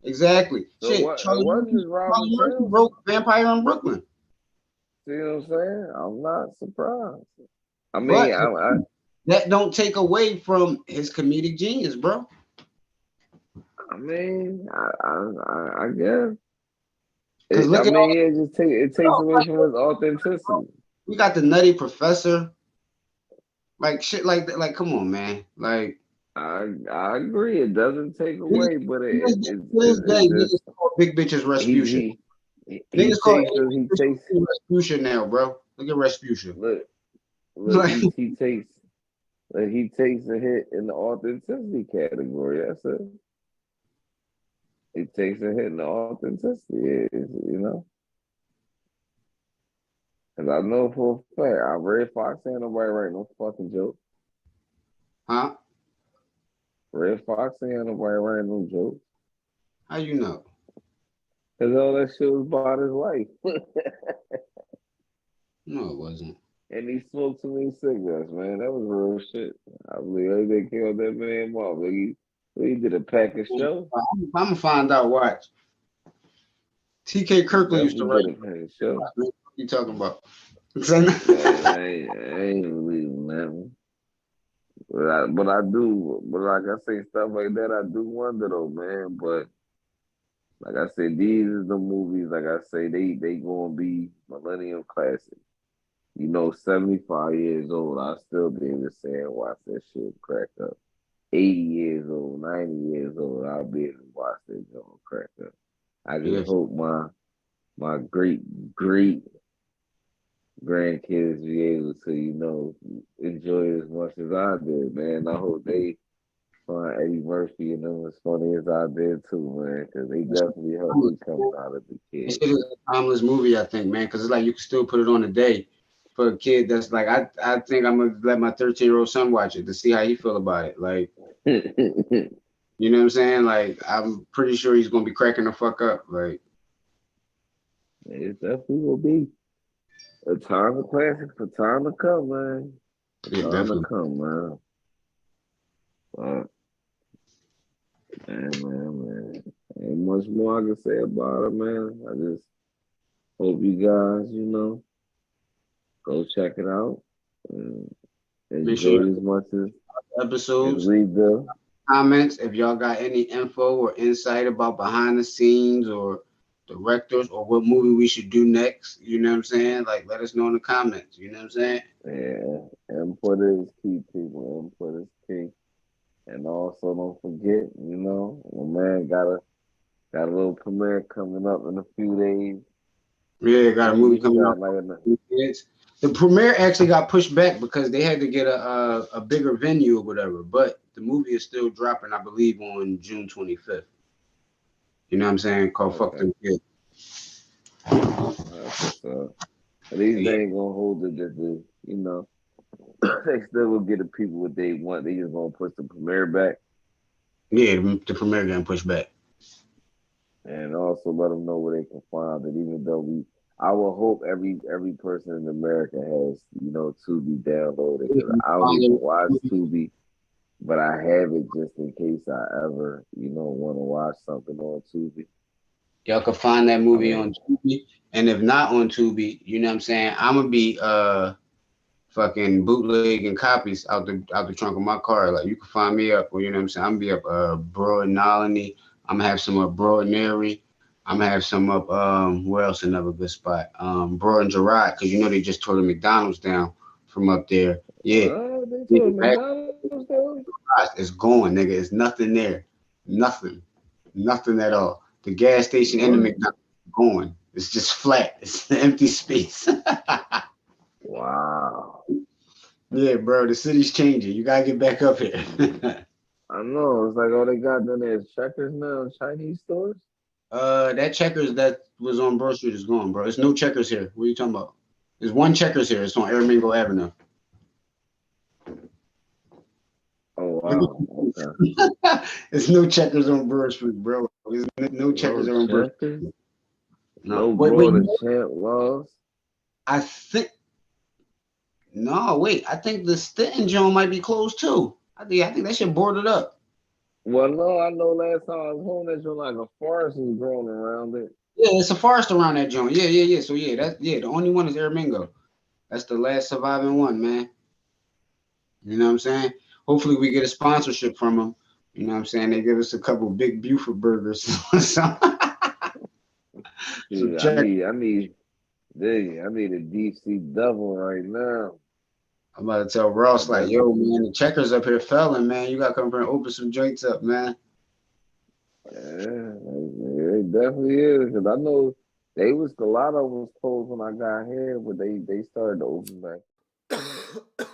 exactly. So Shit, what? It wasn't just Robert Charlie Murphy Townsend. wrote Vampire in Brooklyn, See what I'm saying? I'm not surprised. I mean, but that don't take away from his comedic genius, bro. I guess. Because look at all It takes away like, from his authenticity. we got the Nutty Professor, like shit like that. Like, come on, man. Like, I agree. It doesn't take away, but to this day, it just niggas call big bitches Respucia. he Niggas call takes us he takes Respucia now, bro. Look at Respucia. look Like, he takes a hit in the authenticity category. That's it. He takes a hit in the authenticity. You know. Cause I know for a fact, I read Fox ain't nobody write no fucking joke. huh? Red Fox ain't nobody writing no jokes. How you know? Cause all that shit was about his life. No, it wasn't. And he smoked too many cigarettes, man. That was real shit. I believe they killed that man off. He did a pack of show. I'm gonna find out. Watch. T.K. Kirkland used to Definitely write. did a pack of show. What you talking about? Man, I ain't believing that one. But I do. But like I say, stuff like that, I do wonder though, man. But like I said, these is the movies. Like I say, they gonna be millennium classics. 75 years old, I'll still be able to say and watch that shit crack up. 80 years old, 90 years old, I'll be able to watch that joint crack up. I just Yes. hope my great grandkids be able to, enjoy it as much as I did, man. I hope they find Eddie Murphy and them as funny as I did too, man, because they definitely helped me come out of the This kid. shit is a timeless movie, I think, man, because it's like you can still put it on a day for a kid that's like, I think I'm gonna let my 13-year-old son watch it to see how he feel about it. Like, you know what I'm saying? Like, I'm pretty sure he's gonna be cracking the fuck up. Like, It definitely will be a time of classic for time to come, man. yeah, Time to definitely. come, man. But, man. Ain't much more I can say about it, man. I just hope you guys, go check it out and Make sure enjoy you it as much as episodes, we do. comments. If y'all got any info or insight about behind the scenes or directors or what movie we should do next, you know what I'm saying? Like, let us know in the comments. You know what I'm saying? Yeah, input is key, people. Input is key. And also don't forget, my man got a little premiere coming up in a few days. Yeah, got a movie Maybe he coming got out. like The premiere actually got pushed back because they had to get a bigger venue or whatever. But the movie is still dropping, I believe, on June 25th. You know what I'm saying? Called Fuck okay. Them Kids. That's what's up. At least Yeah, they ain't gonna hold it just they still will get the people what they want. They just gonna push the premiere back yeah, the premiere got pushed back. and also let them know where they can find it. Even though I will hope every person in America has Tubi downloaded because I don't even watch Tubi, but I have it just in case I ever want to watch something on Tubi. Y'all can find that I movie on mean, Tubi, and if not on Tubi, you know what I'm saying? I'm gonna be fucking bootlegging copies out the trunk of my car. Like you can find me up, or you know what I'm saying? I'm gonna be up Broad and Nolany. I'm gonna have some up Broad and Erie. I'm gonna have some up where else another good spot? Broad and Gerard, because they just tore the McDonald's down from up there. Yeah. they Yeah, told McDonald's though. it's going, nigga. It's nothing there. Nothing. Nothing at all. The gas station and the What? McDonald's are going. It's just flat. It's an empty space. Wow. Yeah, bro, the city's changing. You gotta get back up here. I know. It's like all they got then is checkers now, Chinese stores. That Checkers that was on Broad Street is gone, bro. There's no Checkers here. What are you talking about? There's one Checkers here. It's on Aramingo Avenue. Oh wow. Okay. There's no Checkers on Broad Street, bro. There's no Checkers No on Broad checkers. Street. No, No wait, broad and champ laws. I think no, wait. I think the Stanton Joint might be closed too. I think that shit boarded up. Well, no, I know last time I was home, that joint like a forest was growing around it. Yeah, it's a forest around that joint. Yeah. So yeah, the only one is Aramingo. That's the last surviving one, man. You know what I'm saying? Hopefully we get a sponsorship from them. You know what I'm saying? They give us a couple big Buford burgers. so, so Shit, check. I need a DC double right now. I'm about to tell Ross But like, that's yo, man, the checkers up here felling, man. You gotta come over and open some joints up, man. yeah, it definitely is. Cause I know a lot of them was closed when I got here, but they started to open back.